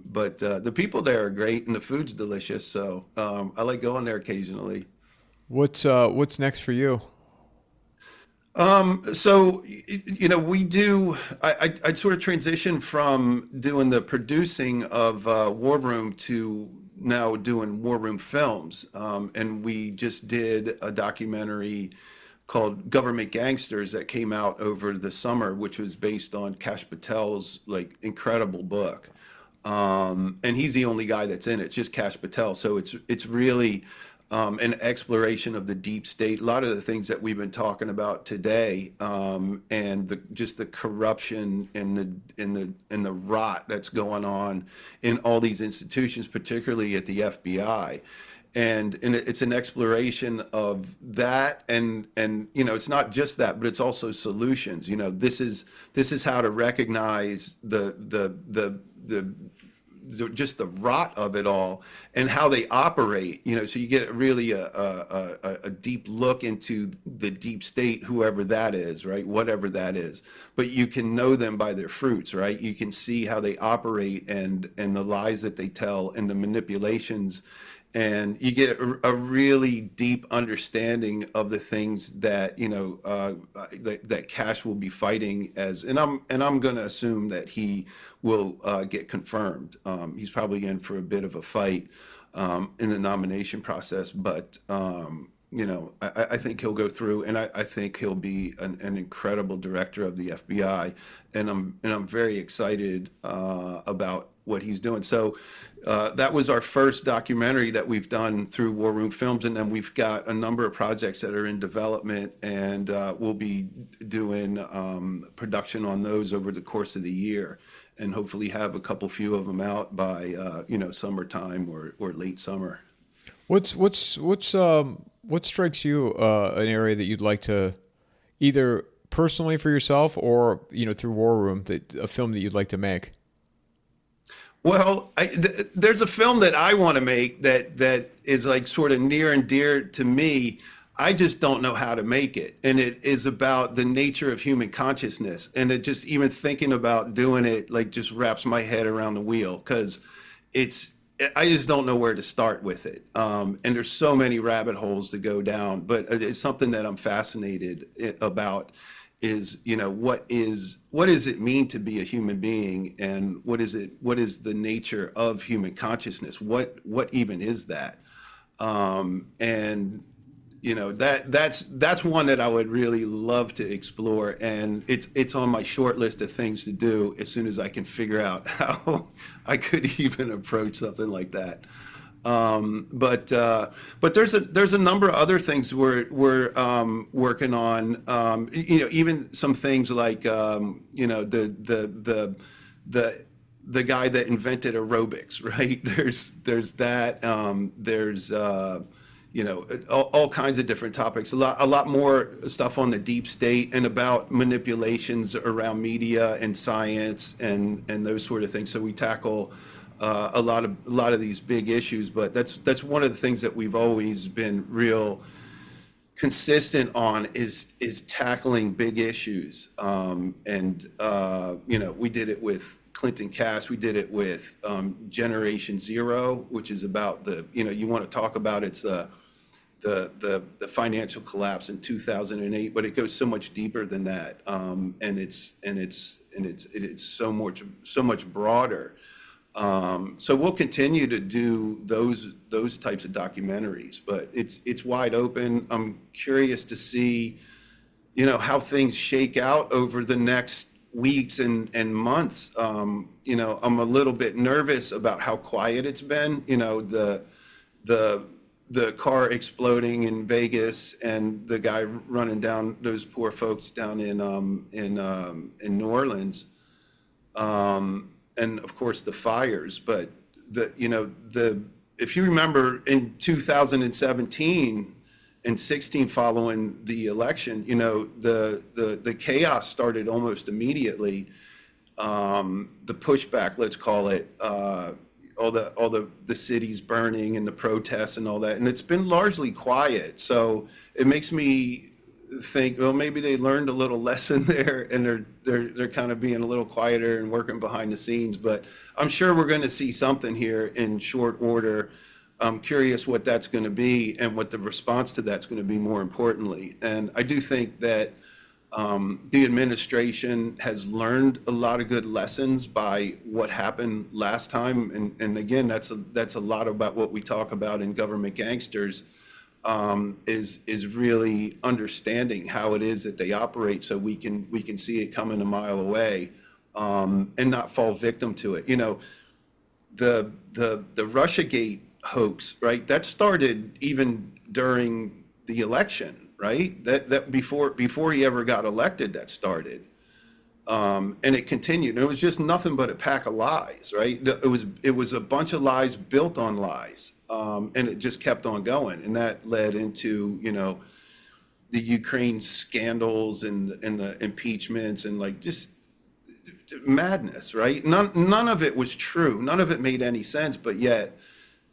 But the people there are great and the food's delicious. So I like going there occasionally. What's next for you? So we do. I sort of transitioned from doing the producing of War Room to now doing War Room films, and we just did a documentary called Government Gangsters that came out over the summer, which was based on Kash Patel's like incredible book. And he's the only guy that's in it. It's just Kash Patel. So it's really an exploration of the deep state. A lot of the things that we've been talking about today, and just the corruption and the rot that's going on in all these institutions, particularly at the FBI. And it's an exploration of that, and it's not just that, but it's also solutions. This is how to recognize just the rot of it all and how they operate. So you get really a deep look into the deep state, whoever that is, right? Whatever that is, but you can know them by their fruits, right? You can see how they operate and the lies that they tell and the manipulations, and you get a really deep understanding of the things that that Cash will be fighting as, and I'm going to assume that he will get confirmed. He's probably in for a bit of a fight in the nomination process, but I think he'll go through, and I think he'll be an incredible director of the FBI, and I'm very excited about what he's doing. So that was our first documentary that we've done through War Room Films, and then we've got a number of projects that are in development, and we'll be doing production on those over the course of the year, and hopefully have a few of them out by summertime or late summer. What strikes you an area that you'd like to either personally for yourself or through War Room, a film that you'd like to make? Well, there's a film that I want to make that is like sort of near and dear to me. I just don't know how to make it. And it is about the nature of human consciousness. And it just, even thinking about doing it, like just wraps my head around the wheel, because I just don't know where to start with it. And there's so many rabbit holes to go down, but it's something that I'm fascinated about. Is what does it mean to be a human being, and what is the nature of human consciousness? What even is that? And that's one that I would really love to explore, and it's on my short list of things to do as soon as I can figure out how I could even approach something like that. But there's a number of other things we're working on. Even some things like the guy that invented aerobics, right? There's that. There's all kinds of different topics. A lot more stuff on the deep state and about manipulations around media and science and those sort of things. So we tackle a lot of these big issues. But that's one of the things that we've always been real consistent on is tackling big issues. We did it with Clinton Cass. We did it with Generation Zero, which is about you want to talk about it's the financial collapse in 2008, but it goes so much deeper than that, and it's so much broader. So we'll continue to do those types of documentaries, but it's wide open. I'm curious to see, how things shake out over the next weeks and months. I'm a little bit nervous about how quiet it's been. The car exploding in Vegas and the guy running down those poor folks down in New Orleans. And of course the fires, but if you remember in 2017 and 16 following the election, the chaos started almost immediately. The pushback, let's call it, all the cities burning and the protests and all that, and it's been largely quiet. So it makes me think, well, maybe they learned a little lesson there, and they're kind of being a little quieter and working behind the scenes. But I'm sure we're going to see something here in short order. I'm curious what that's going to be and what the response to that's going to be, more importantly. And I do think that the administration has learned a lot of good lessons by what happened last time. And again, that's a lot about what we talk about in Government Gangsters. Is really understanding how it is that they operate, so we can see it coming a mile away, and not fall victim to it. The Russiagate hoax, right? That started even during the election, right? That before he ever got elected, that started. And it continued. And it was just nothing but a pack of lies, right? It was a bunch of lies built on lies, and it just kept on going. And that led into the Ukraine scandals and the impeachments and just madness, right? None of it was true. None of it made any sense. But yet,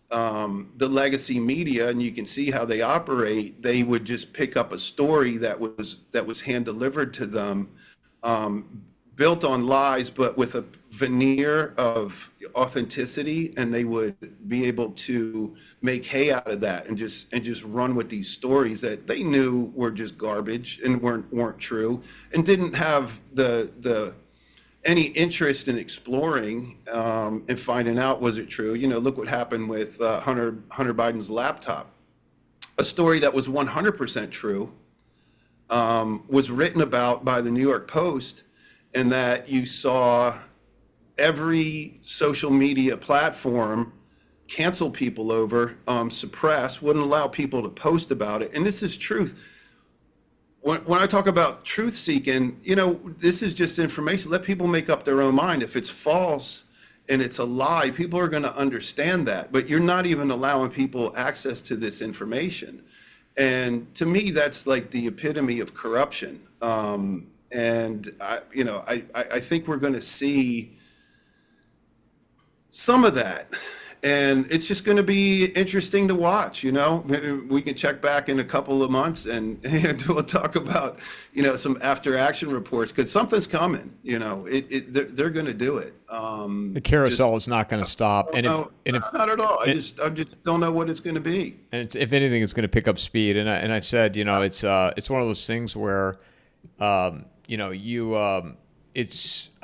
the legacy media, and you can see how they operate, they would just pick up a story that was hand delivered to them. Built on lies, but with a veneer of authenticity, and they would be able to make hay out of that and just run with these stories that they knew were just garbage and weren't true, and didn't have any interest in exploring and finding out, was it true? Look what happened with Hunter Biden's laptop. A story that was 100% true was written about by the New York Post, and that you saw every social media platform cancel people over, suppress, wouldn't allow people to post about it. And this is truth. When I talk about truth seeking, this is just information. Let people make up their own mind. If it's false and it's a lie, people are going to understand that. But you're not even allowing people access to this information. And to me, that's like the epitome of corruption. And I think we're going to see some of that, and it's just going to be interesting to watch. Maybe we can check back in a couple of months and do a talk about some after action reports, because something's coming. They're going to do it. The carousel is not going to stop, not at all. I just don't know what it's going to be. And if anything, it's going to pick up speed. And I said, it's one of those things where. I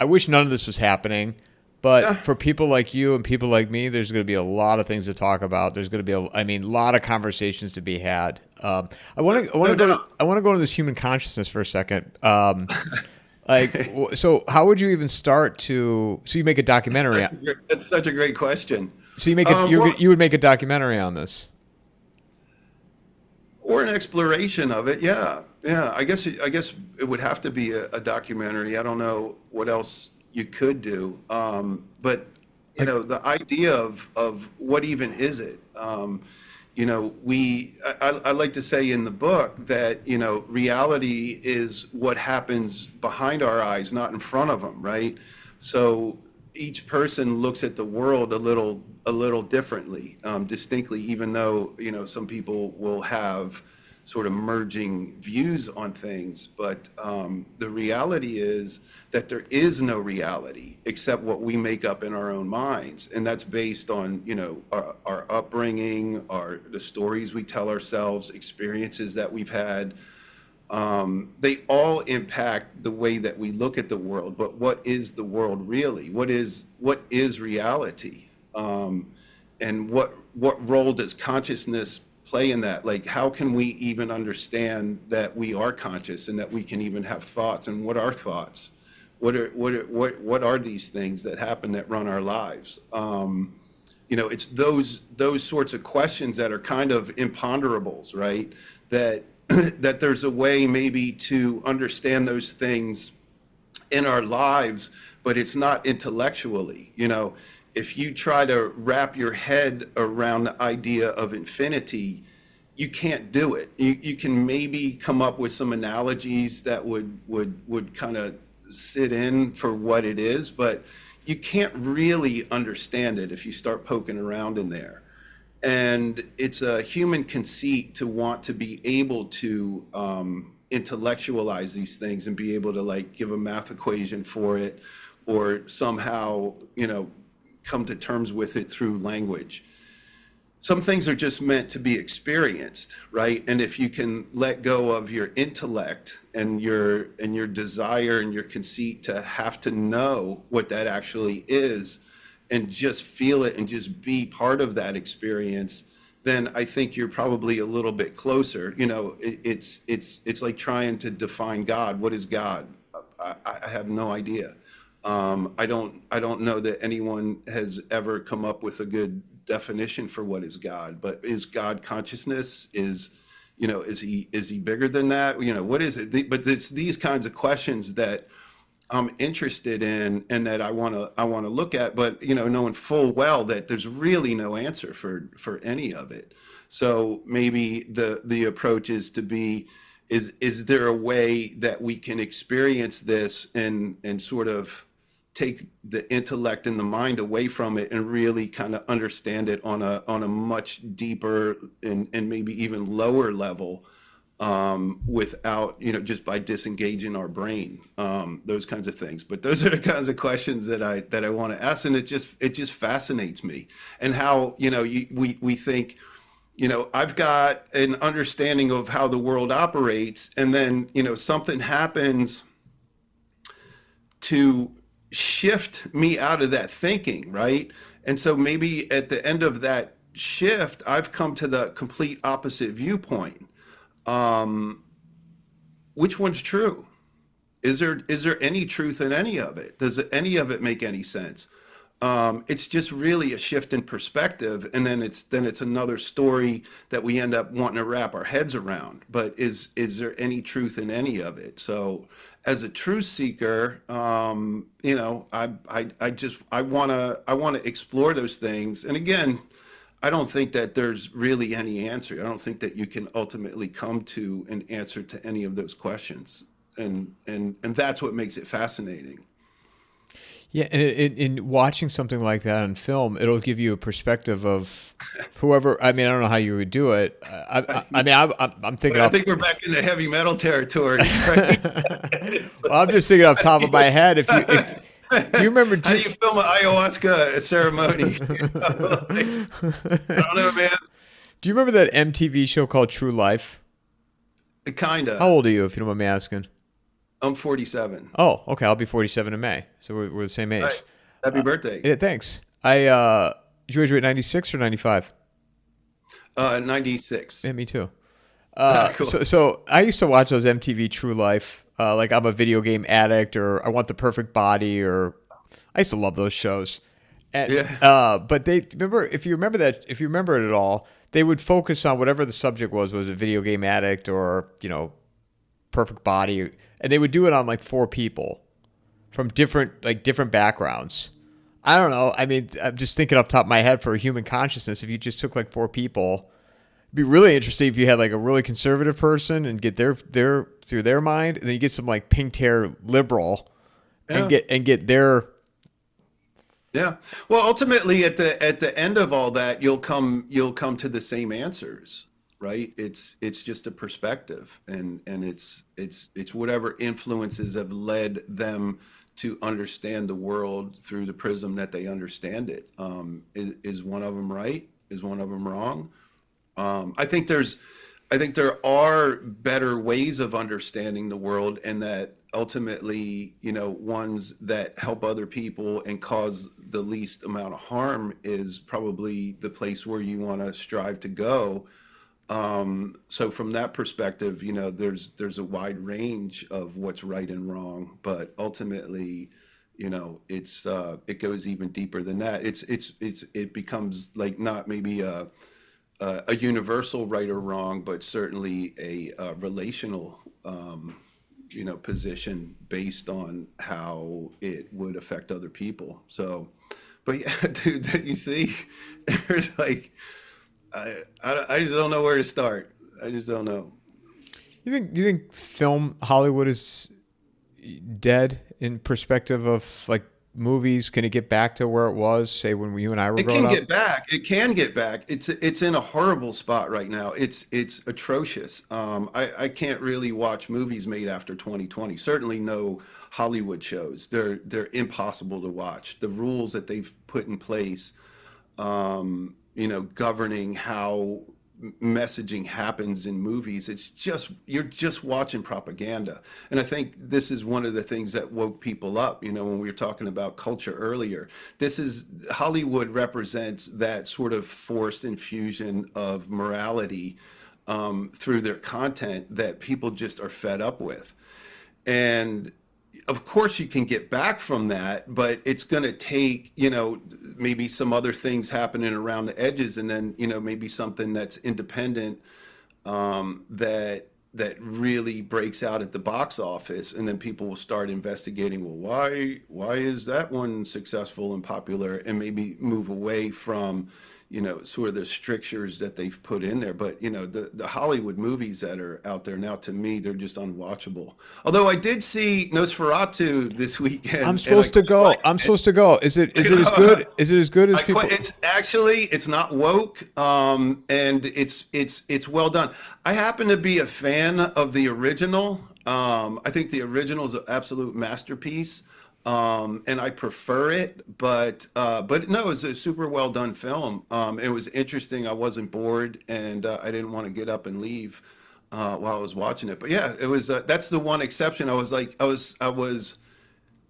wish none of this was happening, but for people like you and people like me, there's going to be a lot of things to talk about. There's going to be a lot of conversations to be had. I want to go into this human consciousness for a second. So how would you even start so you make a documentary? That's such a great question. So you would make a documentary on this? Or an exploration of it, yeah. I guess it would have to be a documentary. I don't know what else you could do, but the idea of what even is it? I like to say in the book that reality is what happens behind our eyes, not in front of them, right? So each person looks at the world a little differently, distinctly, even though, some people will have sort of merging views on things. But the reality is that there is no reality except what we make up in our own minds. And that's based on, our upbringing, the stories we tell ourselves, experiences that we've had. They all impact the way that we look at the world. But what is the world really? What is reality? And what role does consciousness play in that? Like, how can we even understand that we are conscious and that we can even have thoughts? And what are thoughts? What are these things that happen that run our lives? It's those sorts of questions that are kind of imponderables, right? That that there's a way maybe to understand those things in our lives, but it's not intellectually. If you try to wrap your head around the idea of infinity, you can't do it. You can maybe come up with some analogies that would kind of sit in for what it is, but you can't really understand it if you start poking around in there. And it's a human conceit to want to be able to intellectualize these things and be able to like give a math equation for it, or somehow, come to terms with it through language. Some things are just meant to be experienced, right? And if you can let go of your intellect and your desire and your conceit to have to know what that actually is, and just feel it and just be part of that experience, then I think you're probably a little bit closer. It's like trying to define God. What is God? I have no idea. I don't know that anyone has ever come up with a good definition for what is God. But is God consciousness? Is he bigger than that? What is it? But it's these kinds of questions that I'm interested in and that I want to look at, but knowing full well that there's really no answer for any of it. So maybe the approach is to be, is there a way that we can experience this and sort of take the intellect and the mind away from it and really kind of understand it on a much deeper and maybe even lower level, without, just by disengaging our brain, those kinds of things. But those are the kinds of questions that I want to ask. And it just fascinates me. And how, we think, I've got an understanding of how the world operates, and then, something happens to shift me out of that thinking, right? And so maybe at the end of that shift, I've come to the complete opposite viewpoint. Which one's true? Is there any truth in any of it? Does any of it make any sense? It's just really a shift in perspective, and then it's another story that we end up wanting to wrap our heads around. But is there any truth in any of it? So, as a truth seeker, I want to explore those things. And again, I don't think that there's really any answer. I don't think that you can ultimately come to an answer to any of those questions. And that's what makes it fascinating. Yeah, and in watching something like that on film, it'll give you a perspective of whoever. I mean, I don't know how you would do it. I'm thinking. I think we're back into heavy metal territory. Right? Well, I'm just thinking off the top of my head. If do you remember? How do you film an ayahuasca ceremony? I don't know, man. Do you remember that MTV show called True Life? Kinda. How old are you, if you don't mind me asking? I'm 47. Oh, okay. I'll be 47 in May, so we're the same age. Right. Happy birthday. Yeah, thanks. Did you graduate 96 or 95? 96. Yeah, me too. Cool. So I used to watch those MTV True Life, like I'm a video game addict, or I want the perfect body, or I used to love those shows. And, Yeah. But if you remember it at all, they would focus on whatever the subject was a video game addict or, perfect body. And they would do it on like 4 people from different backgrounds. I don't know. I mean, I'm just thinking off the top of my head for a human consciousness, if you just took like 4 people, it'd be really interesting if you had like a really conservative person and get their through their mind, and then you get some like pink hair liberal and get their Yeah. Well, ultimately, at the end of all that, you'll come to the same answers, right? It's just a perspective, and it's whatever influences have led them to understand the world through the prism that they understand it. Is one of them right? Is one of them wrong? I think I think there are better ways of understanding the world, and that ultimately, ones that help other people and cause the least amount of harm is probably the place where you want to strive to go. So from that perspective, there's a wide range of what's right and wrong, but ultimately, it goes even deeper than that. It becomes like not maybe a universal right or wrong, but certainly a relational, position based on how it would affect other people. So, but yeah, dude, you see, there's like, I just don't know where to start. I just don't know. You think film Hollywood is dead in perspective of like movies? Can it get back to where it was, say when you and I were It growing can up? get back. It can get back. It's in a horrible spot right now. It's atrocious. I can't really watch movies made after 2020. Certainly no Hollywood shows. They're impossible to watch. The rules that they've put in place, governing how messaging happens in movies, it's just you're just watching propaganda. And I think this is one of the things that woke people up, when we were talking about culture earlier. This is Hollywood represents that sort of forced infusion of morality through their content that people just are fed up with. And of course you can get back from that, but it's going to take, maybe some other things happening around the edges, and then, maybe something that's independent, that really breaks out at the box office, and then people will start investigating, well, why is that one successful and popular, and maybe move away from, sort of the strictures that they've put in there. But the Hollywood movies that are out there now, to me, they're just unwatchable. Although I did see Nosferatu this I'm weekend, and I supposed to quite go. liked I'm it. supposed to go. Is it as good? Is it as good as I people? quite, it's not woke, and it's well done. I happen to be a fan of the original. I think the original is an absolute masterpiece, and I prefer it. But no, it's a super well done film. It was interesting. I wasn't bored, and I didn't want to get up and leave while I was watching it. But yeah, it was. That's the one exception. I was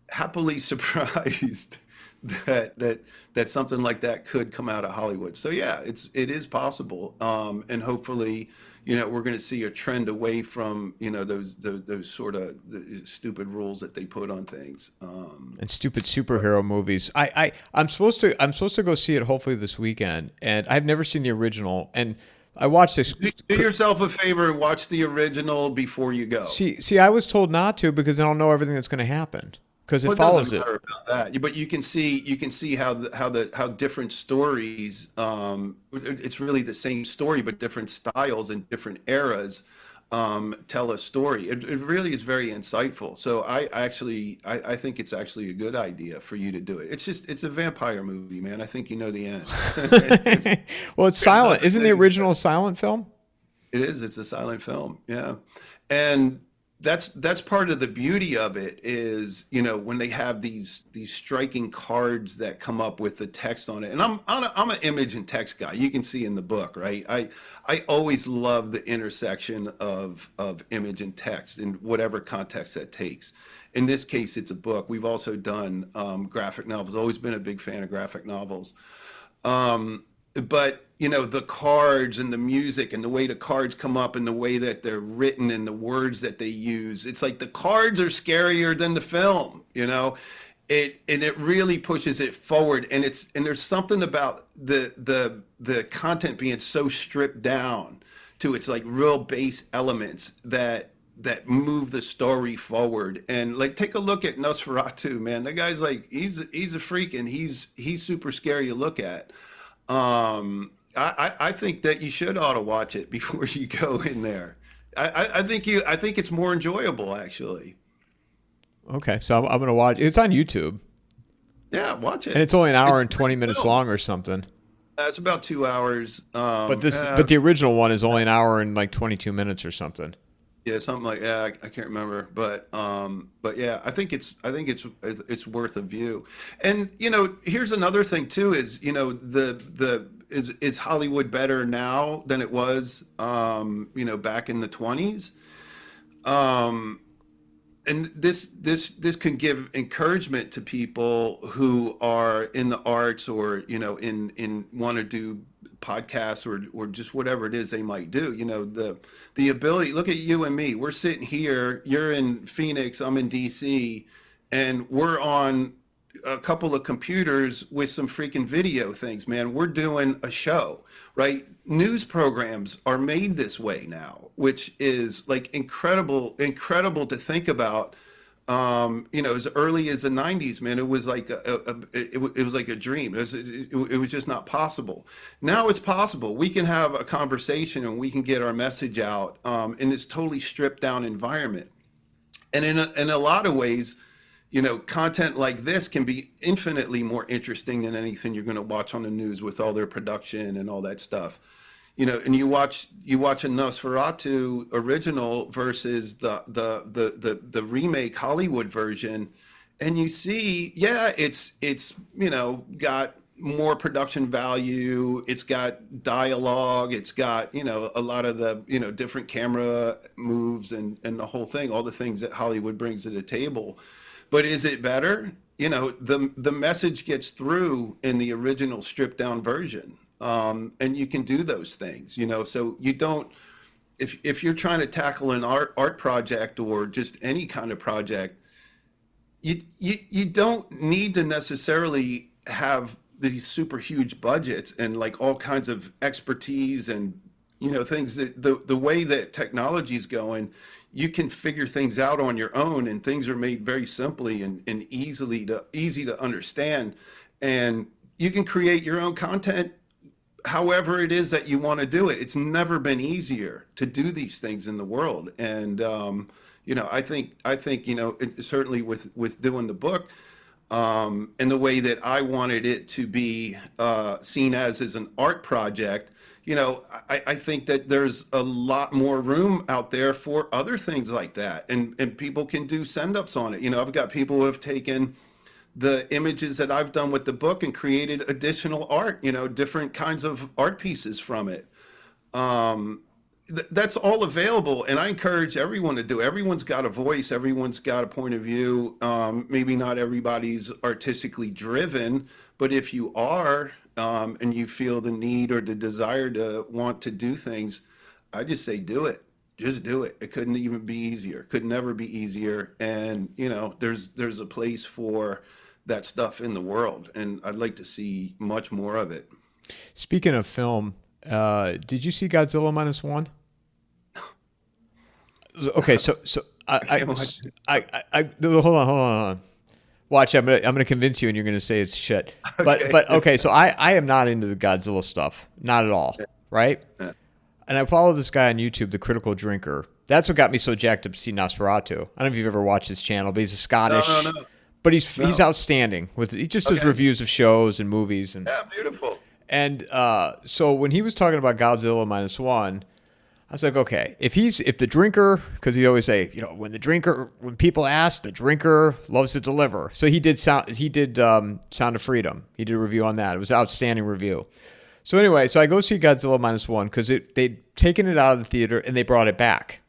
happily surprised that something like that could come out of Hollywood. So yeah, it is possible, and hopefully, we're going to see a trend away from those sort of the stupid rules that they put on things. And stupid superhero movies. I'm supposed to go see it hopefully this weekend, and I've never seen the original. And I watched this. Do yourself a favor and watch the original before you go. See, I was told not to because I don't know everything that's going to happen because it Well, it doesn't follows it. matter about that, but you can see how different stories. It's really the same story, but different styles and different eras tell a story. It really is very insightful. So I think it's actually a good idea for you to do it. It's a vampire movie, man. I think you know the end. It's, Well, it's there's silent. nothing Isn't the new. original a silent film? It is. It's a silent film. Yeah. And that's part of the beauty of it is, when they have these striking cards that come up with the text on it. And I'm an image and text guy. You can see in the book, right? I always love the intersection of image and text in whatever context that takes. In this case, it's a book. We've also done graphic novels. Always been a big fan of graphic novels. But the cards and the music and the way the cards come up and the way that they're written and the words that they use, it's like the cards are scarier than the film. It really pushes it forward, and there's something about the content being so stripped down to its like real base elements that move the story forward. And like, take a look at Nosferatu, man. That guy's like, he's a freak, and he's super scary to look at. I think that you should ought to watch it before you go in there. I think it's more enjoyable, actually. Okay, so I'm gonna watch. It's on YouTube. Yeah, watch it. And it's only an hour and It's a 20 great minutes film. long or something. It's about 2 hours. But the original one is only an hour and like 22 minutes or something. Yeah, something like yeah, I can't remember, but yeah, I think it's worth a view. And here's another thing too is the is Hollywood better now than it was back in the 20s? And this can give encouragement to people who are in the arts or in want to do podcasts or just whatever it is they might do. The ability. Look at you and me. We're sitting here. You're in Phoenix. I'm in DC, and we're on a couple of computers with some freaking video things, man. We're doing a show, right? News programs are made this way now, which is like incredible to think about. As early as the 90s, man, it was like it was like a dream. It was just not possible. Now it's possible. We can have a conversation and we can get our message out in this totally stripped down environment. And in a lot of ways, content like this can be infinitely more interesting than anything you're going to watch on the news with all their production and all that stuff. And you watch a Nosferatu original versus the remake Hollywood version, and you see, yeah, it's got more production value, it's got dialogue, it's got a lot of the different camera moves and the whole thing, all the things that Hollywood brings to the table. But is it better? The message gets through in the original stripped down version. And you can do those things, so you don't, if you're trying to tackle an art project or just any kind of project, you don't need to necessarily have these super huge budgets and like all kinds of expertise and things that the way that technology is going, you can figure things out on your own, and things are made very simply and easy to understand, and you can create your own content however it is that you want to do it. It's never been easier to do these things in the world. And I think certainly with doing the book, and the way that I wanted it to be seen as an art project, I think that there's a lot more room out there for other things like that, and people can do send-ups on it. I've got people who have taken the images that I've done with the book and created additional art, different kinds of art pieces from it. That's all available, and I encourage everyone to do it. Everyone's got a voice, everyone's got a point of view. Maybe not everybody's artistically driven, but if you are, and you feel the need or the desire to want to do things, I just say do it. Just do it. It couldn't even be easier. Could never be easier. And there's a place for that stuff in the world, and I'd like to see much more of it. Speaking of film, did you see Godzilla -1? Okay, so hold on. Watch, I'm gonna convince you, and you're gonna say it's shit. But okay, so I am not into the Godzilla stuff, not at all, right? Yeah. And I follow this guy on YouTube, The Critical Drinker. That's what got me so jacked up to see Nosferatu. I don't know if you've ever watched his channel, but he's a Scottish. No. But he's outstanding. He just does reviews of shows and movies. And yeah, beautiful. And so when he was talking about Godzilla -1, I was like, okay, if the drinker, because he always say, when people ask, the drinker loves to deliver. So he did Sound of Freedom. He did a review on that. It was an outstanding review. So anyway, I go see Godzilla -1 because they'd taken it out of the theater and they brought it back.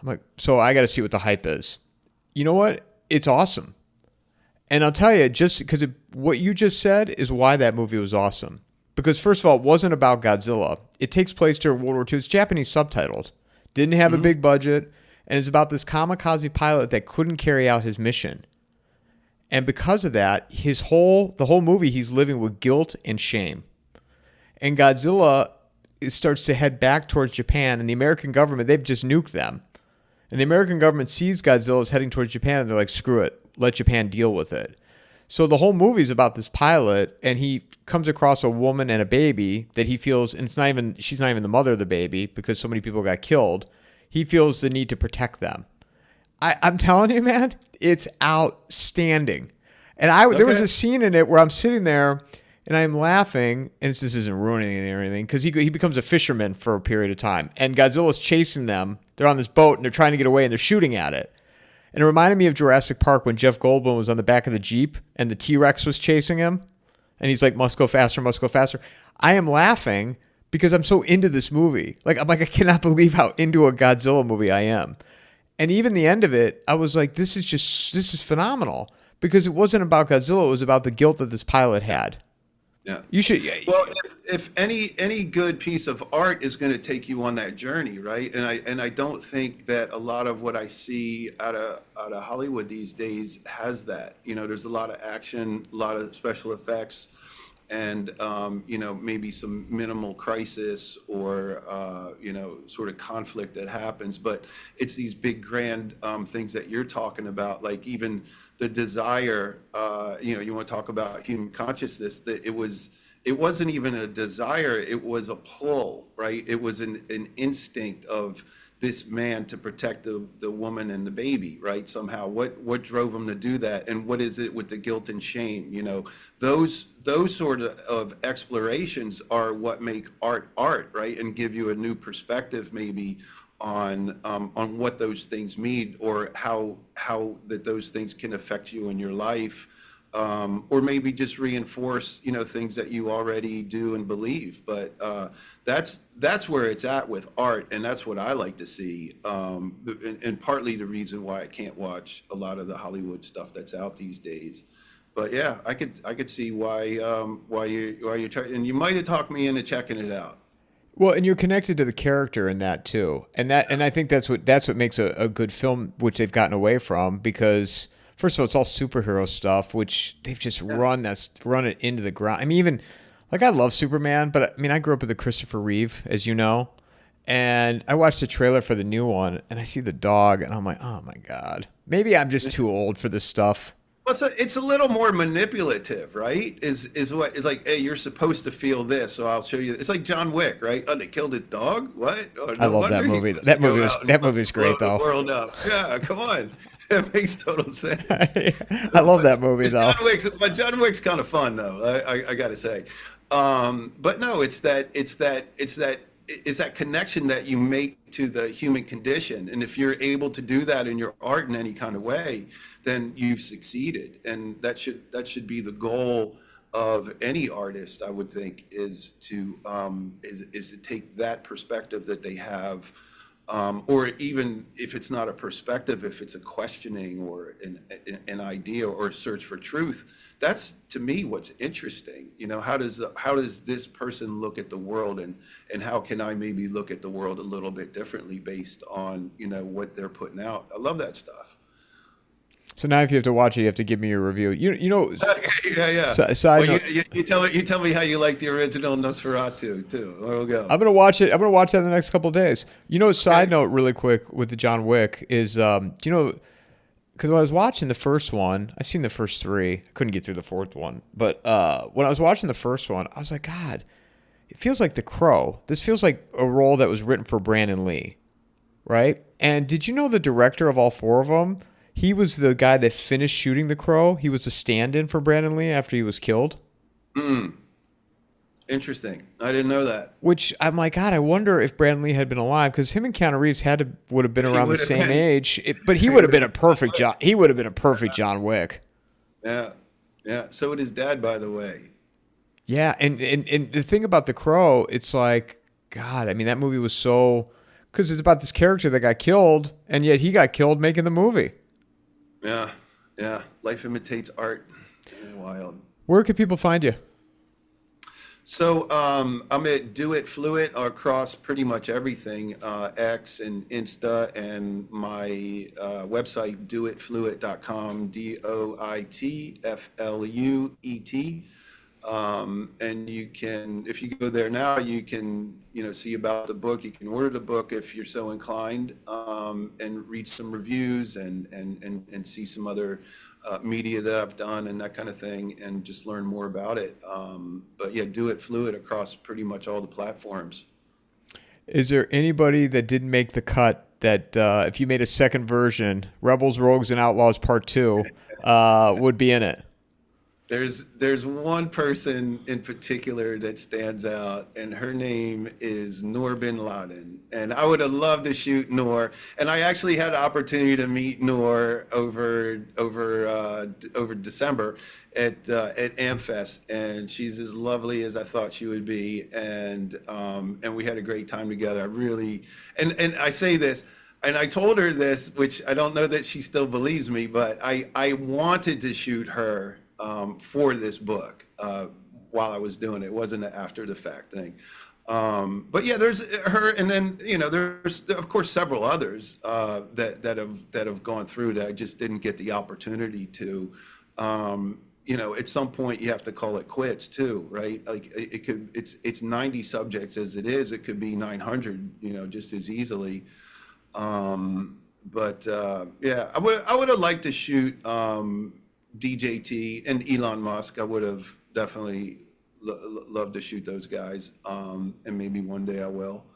I'm like, so I got to see what the hype is. You know what? It's awesome. And I'll tell you, just because what you just said is why that movie was awesome. Because first of all, it wasn't about Godzilla. It takes place during World War II. It's Japanese subtitled. Didn't have a big budget. And it's about this kamikaze pilot that couldn't carry out his mission. And because of that, the whole movie, he's living with guilt and shame. And Godzilla starts to head back towards Japan, and the American government, they've just nuked them. And the American government sees Godzilla as heading towards Japan, and they're like, screw it, let Japan deal with it. So the whole movie is about this pilot, and he comes across a woman and a baby that he feels, and she's not even the mother of the baby because so many people got killed. He feels the need to protect them. I'm telling you, man, it's outstanding. And there was a scene in it where I'm sitting there and I'm laughing, and this isn't ruining anything or anything, because he becomes a fisherman for a period of time, and Godzilla's chasing them. They're on this boat and they're trying to get away and they're shooting at it. And it reminded me of Jurassic Park when Jeff Goldblum was on the back of the Jeep and the T-Rex was chasing him. And he's like, must go faster, must go faster. I am laughing because I'm so into this movie. Like, I cannot believe how into a Godzilla movie I am. And even the end of it, I was like, this is phenomenal. Because it wasn't about Godzilla, it was about the guilt that this pilot had. Yeah. You should. Well, if any good piece of art is going to take you on that journey, right? And I don't think that a lot of what I see out of Hollywood these days has that. You know, there's a lot of action, a lot of special effects, and you know, maybe some minimal crisis or you know, sort of conflict that happens. But it's these big grand things that you're talking about, like even the desire. You know, you want to talk about human consciousness, that it wasn't even a desire, it was a pull, right? It was an instinct of this man to protect the woman and the baby, right? Somehow, what drove him to do that, and what is it with the guilt and shame? You know, those sort of explorations are what make art, right? And give you a new perspective, maybe on what those things mean, or how that those things can affect you in your life. Or maybe just reinforce, you know, things that you already do and believe. But that's where it's at with art, and that's what I like to see. And partly the reason why I can't watch a lot of the Hollywood stuff that's out these days. But yeah, I could see why you try, and you might have talked me into checking it out. Well, and you're connected to the character in that too, and I think that's what makes a good film, which they've gotten away from, because first of all, it's all superhero stuff, which they've just run it into the ground. I mean, even like, I love Superman, but I mean, I grew up with the Christopher Reeve, as you know, and I watched the trailer for the new one, and I see the dog, and I'm like, oh my God, maybe I'm just too old for this stuff. Well, it's a little more manipulative, right? Is like, hey, you're supposed to feel this, so I'll show you. It's like John Wick, right? Oh, they killed his dog? What? Oh, no, I love that movie. That movie's great, though. The world up. Yeah, come on. It makes total sense. I love that movie, though. John Wick's kind of fun, though. I got to say. But no, it's that connection that you make to the human condition, and if you're able to do that in your art in any kind of way, then you've succeeded. And that should be the goal of any artist, I would think, is to take that perspective that they have. Or even if it's not a perspective, if it's a questioning or an idea or a search for truth, that's, to me, what's interesting. You know, how does this person look at the world, and how can I maybe look at the world a little bit differently based on, you know, what they're putting out? I love that stuff. So now, if you have to watch it, you have to give me your review. You know. Yeah. Side well, note, you tell me how you like the original Nosferatu too. We'll go. I'm gonna watch it. I'm gonna watch that in the next couple of days. You know, side note, really quick, with the John Wick is, you know, because when I was watching the first one, I've seen the first three. I couldn't get through the fourth one, but when I was watching the first one, I was like, God, it feels like The Crow. This feels like a role that was written for Brandon Lee, right? And did you know the director of all four of them? He was the guy that finished shooting The Crow. He was the stand-in for Brandon Lee after he was killed. Interesting. I didn't know that. Which I'm like, God, I wonder if Brandon Lee had been alive, because him and Keanu Reeves would have been around the same age. But he would have been a perfect John. He would have been a perfect John Wick. Yeah. So would his dad, by the way. Yeah, and the thing about The Crow, it's like, God, I mean, that movie was so, because it's about this character that got killed, and yet he got killed making the movie. Yeah. Life imitates art. Wild. Where can people find you? So I'm at Do It Fleuette across pretty much everything, X and Insta, and my website, doitfleuette.com, DOITFLUET. And you can, if you go there now, you can, you know, see about the book. You can order the book if you're so inclined, and read some reviews and see some other media that I've done and that kind of thing, and just learn more about it. But yeah, Do It Fleuette across pretty much all the platforms. Is there anybody that didn't make the cut that if you made a second version, Rebels, Rogues, and Outlaws Part 2, would be in it? There's one person in particular that stands out, and her name is Noor bin Laden. And I would have loved to shoot Noor. And I actually had the opportunity to meet Noor over December at Amfest, and she's as lovely as I thought she would be. And we had a great time together. I really, and I say this. And I told her this, which I don't know that she still believes me, but I wanted to shoot her for this book while I was doing it. It wasn't an after the fact thing. But yeah, there's her, and then there's of course several others that have gone through that I just didn't get the opportunity to. At some point you have to call it quits too, right? Like it's 90 subjects as it is. It could be 900, just as easily. Yeah, I would have liked to shoot DJT and Elon Musk. I would have definitely loved to shoot those guys, and maybe one day I will.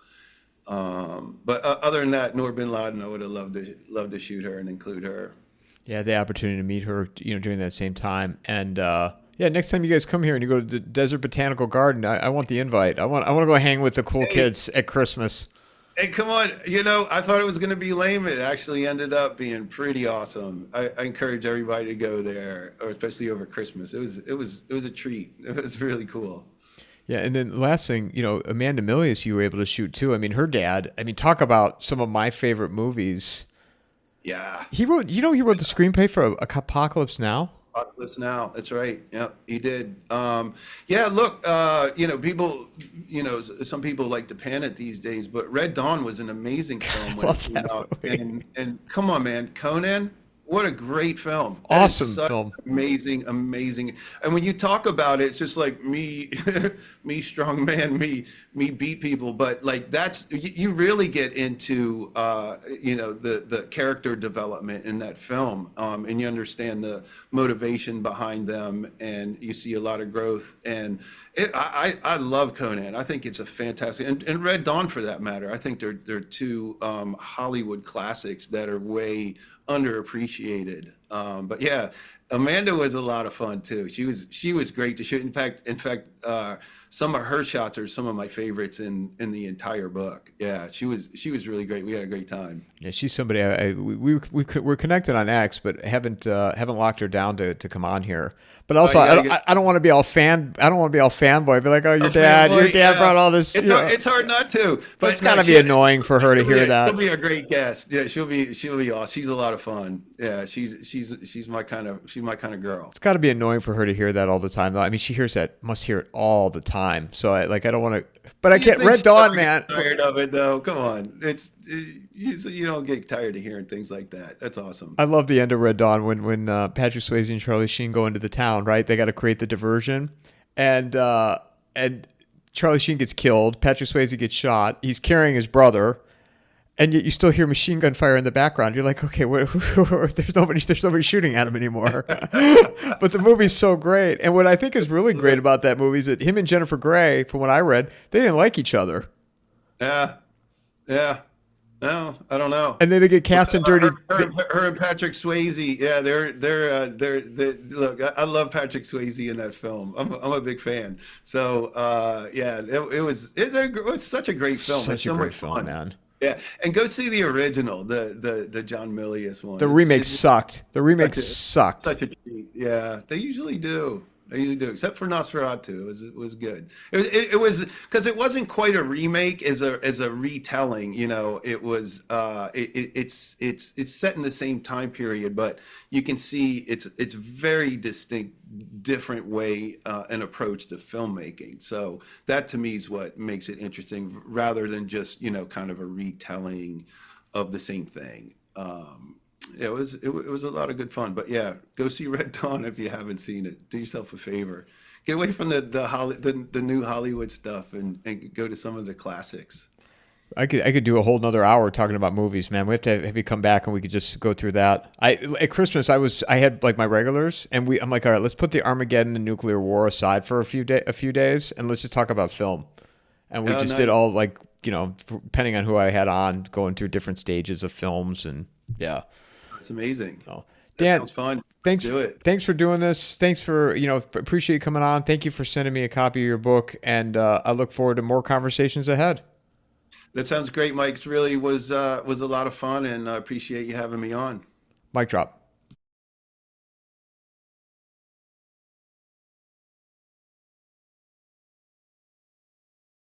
But other than that, Noor bin Laden, I would have loved to shoot her and include her. Yeah, the opportunity to meet her, during that same time. And yeah, next time you guys come here and you go to the Desert Botanical Garden, I want the invite. I want to go hang with the cool kids at Christmas. Hey, come on. I thought it was going to be lame. It actually ended up being pretty awesome. I encourage everybody to go there, or especially over Christmas. It was a treat. It was really cool. Yeah, and then the last thing, Amanda Milius, you were able to shoot too. I mean, her dad. I mean, talk about some of my favorite movies. Yeah. He wrote the screenplay for Apocalypse Now. Apocalypse Now. That's right. Yeah, he did. Yeah, look, people, some people like to pan it these days, but Red Dawn was an amazing film when it came out. And come on, man, Conan. What a great film. Awesome film. Amazing. And when you talk about it, it's just like me, me strong man, me beat people. But like you really get into, the character development in that film. And you understand the motivation behind them, and you see a lot of growth. And I love Conan. I think it's a fantastic, and Red Dawn for that matter. I think they're two Hollywood classics that are way underappreciated. But yeah, Amanda was a lot of fun too. She was great to shoot. In fact, some of her shots are some of my favorites in the entire book. Yeah, she was really great. We had a great time. Yeah, she's somebody we're connected on X, but haven't locked her down to come on here. But also, I don't want to be all fan. I don't want to be all fanboy. Be like, oh, your dad brought all this. It's hard not to. But it's gotta be annoying for her to hear that. She'll be a great guest. Yeah, she'll be awesome. She's a lot of fun. Yeah, she's my kind of girl. It's got to be annoying for her to hear that all the time. I mean, she must hear it all the time. So I don't want to. But I can't. Red Dawn, man. Tired of it though. Come on, you don't get tired of hearing things like that. That's awesome. I love the end of Red Dawn when Patrick Swayze and Charlie Sheen go into the town. Right, they got to create the diversion, and Charlie Sheen gets killed. Patrick Swayze gets shot. He's carrying his brother, and yet you still hear machine gun fire in the background. You're like, okay, there's nobody shooting at him anymore. But the movie's so great, and what I think is really great about that movie is that him and Jennifer Grey, from what I read, they didn't like each other. Yeah. No, I don't know. And then they get cast in Dirty. Her and Patrick Swayze. Yeah, they're look. I love Patrick Swayze in that film. I'm a big fan. So yeah, it was such a great film. Such a great film, man. Yeah, and go see the original, the John Milius one. The remake sucked. The remake sucked. Such a treat. Yeah, they usually do. They usually do, except for Nosferatu. It was good. It was because it wasn't quite a remake as a retelling. It was it's set in the same time period, but you can see it's very distinct, different way and approach to filmmaking. So that to me is what makes it interesting, rather than just kind of a retelling of the same thing. It was a lot of good fun. But yeah, go see Red Dawn if you haven't seen it. Do yourself a favor. Get away from the new Hollywood stuff and go to some of the classics. I could do a whole nother hour talking about movies, man. We have to have you come back and we could just go through that. At Christmas I had like my regulars, and I'm like, all right, let's put the Armageddon and nuclear war aside for a few days, and let's just talk about film. And we did all, like, depending on who I had on, going through different stages of films, and yeah. It's amazing. So, That Dan, sounds fun. Let's thanks do it. thanks for doing this. Thanks for, appreciate you coming on. Thank you for sending me a copy of your book, and I look forward to more conversations ahead. That sounds great, Mike. It really was a lot of fun, and I appreciate you having me on. Mic drop.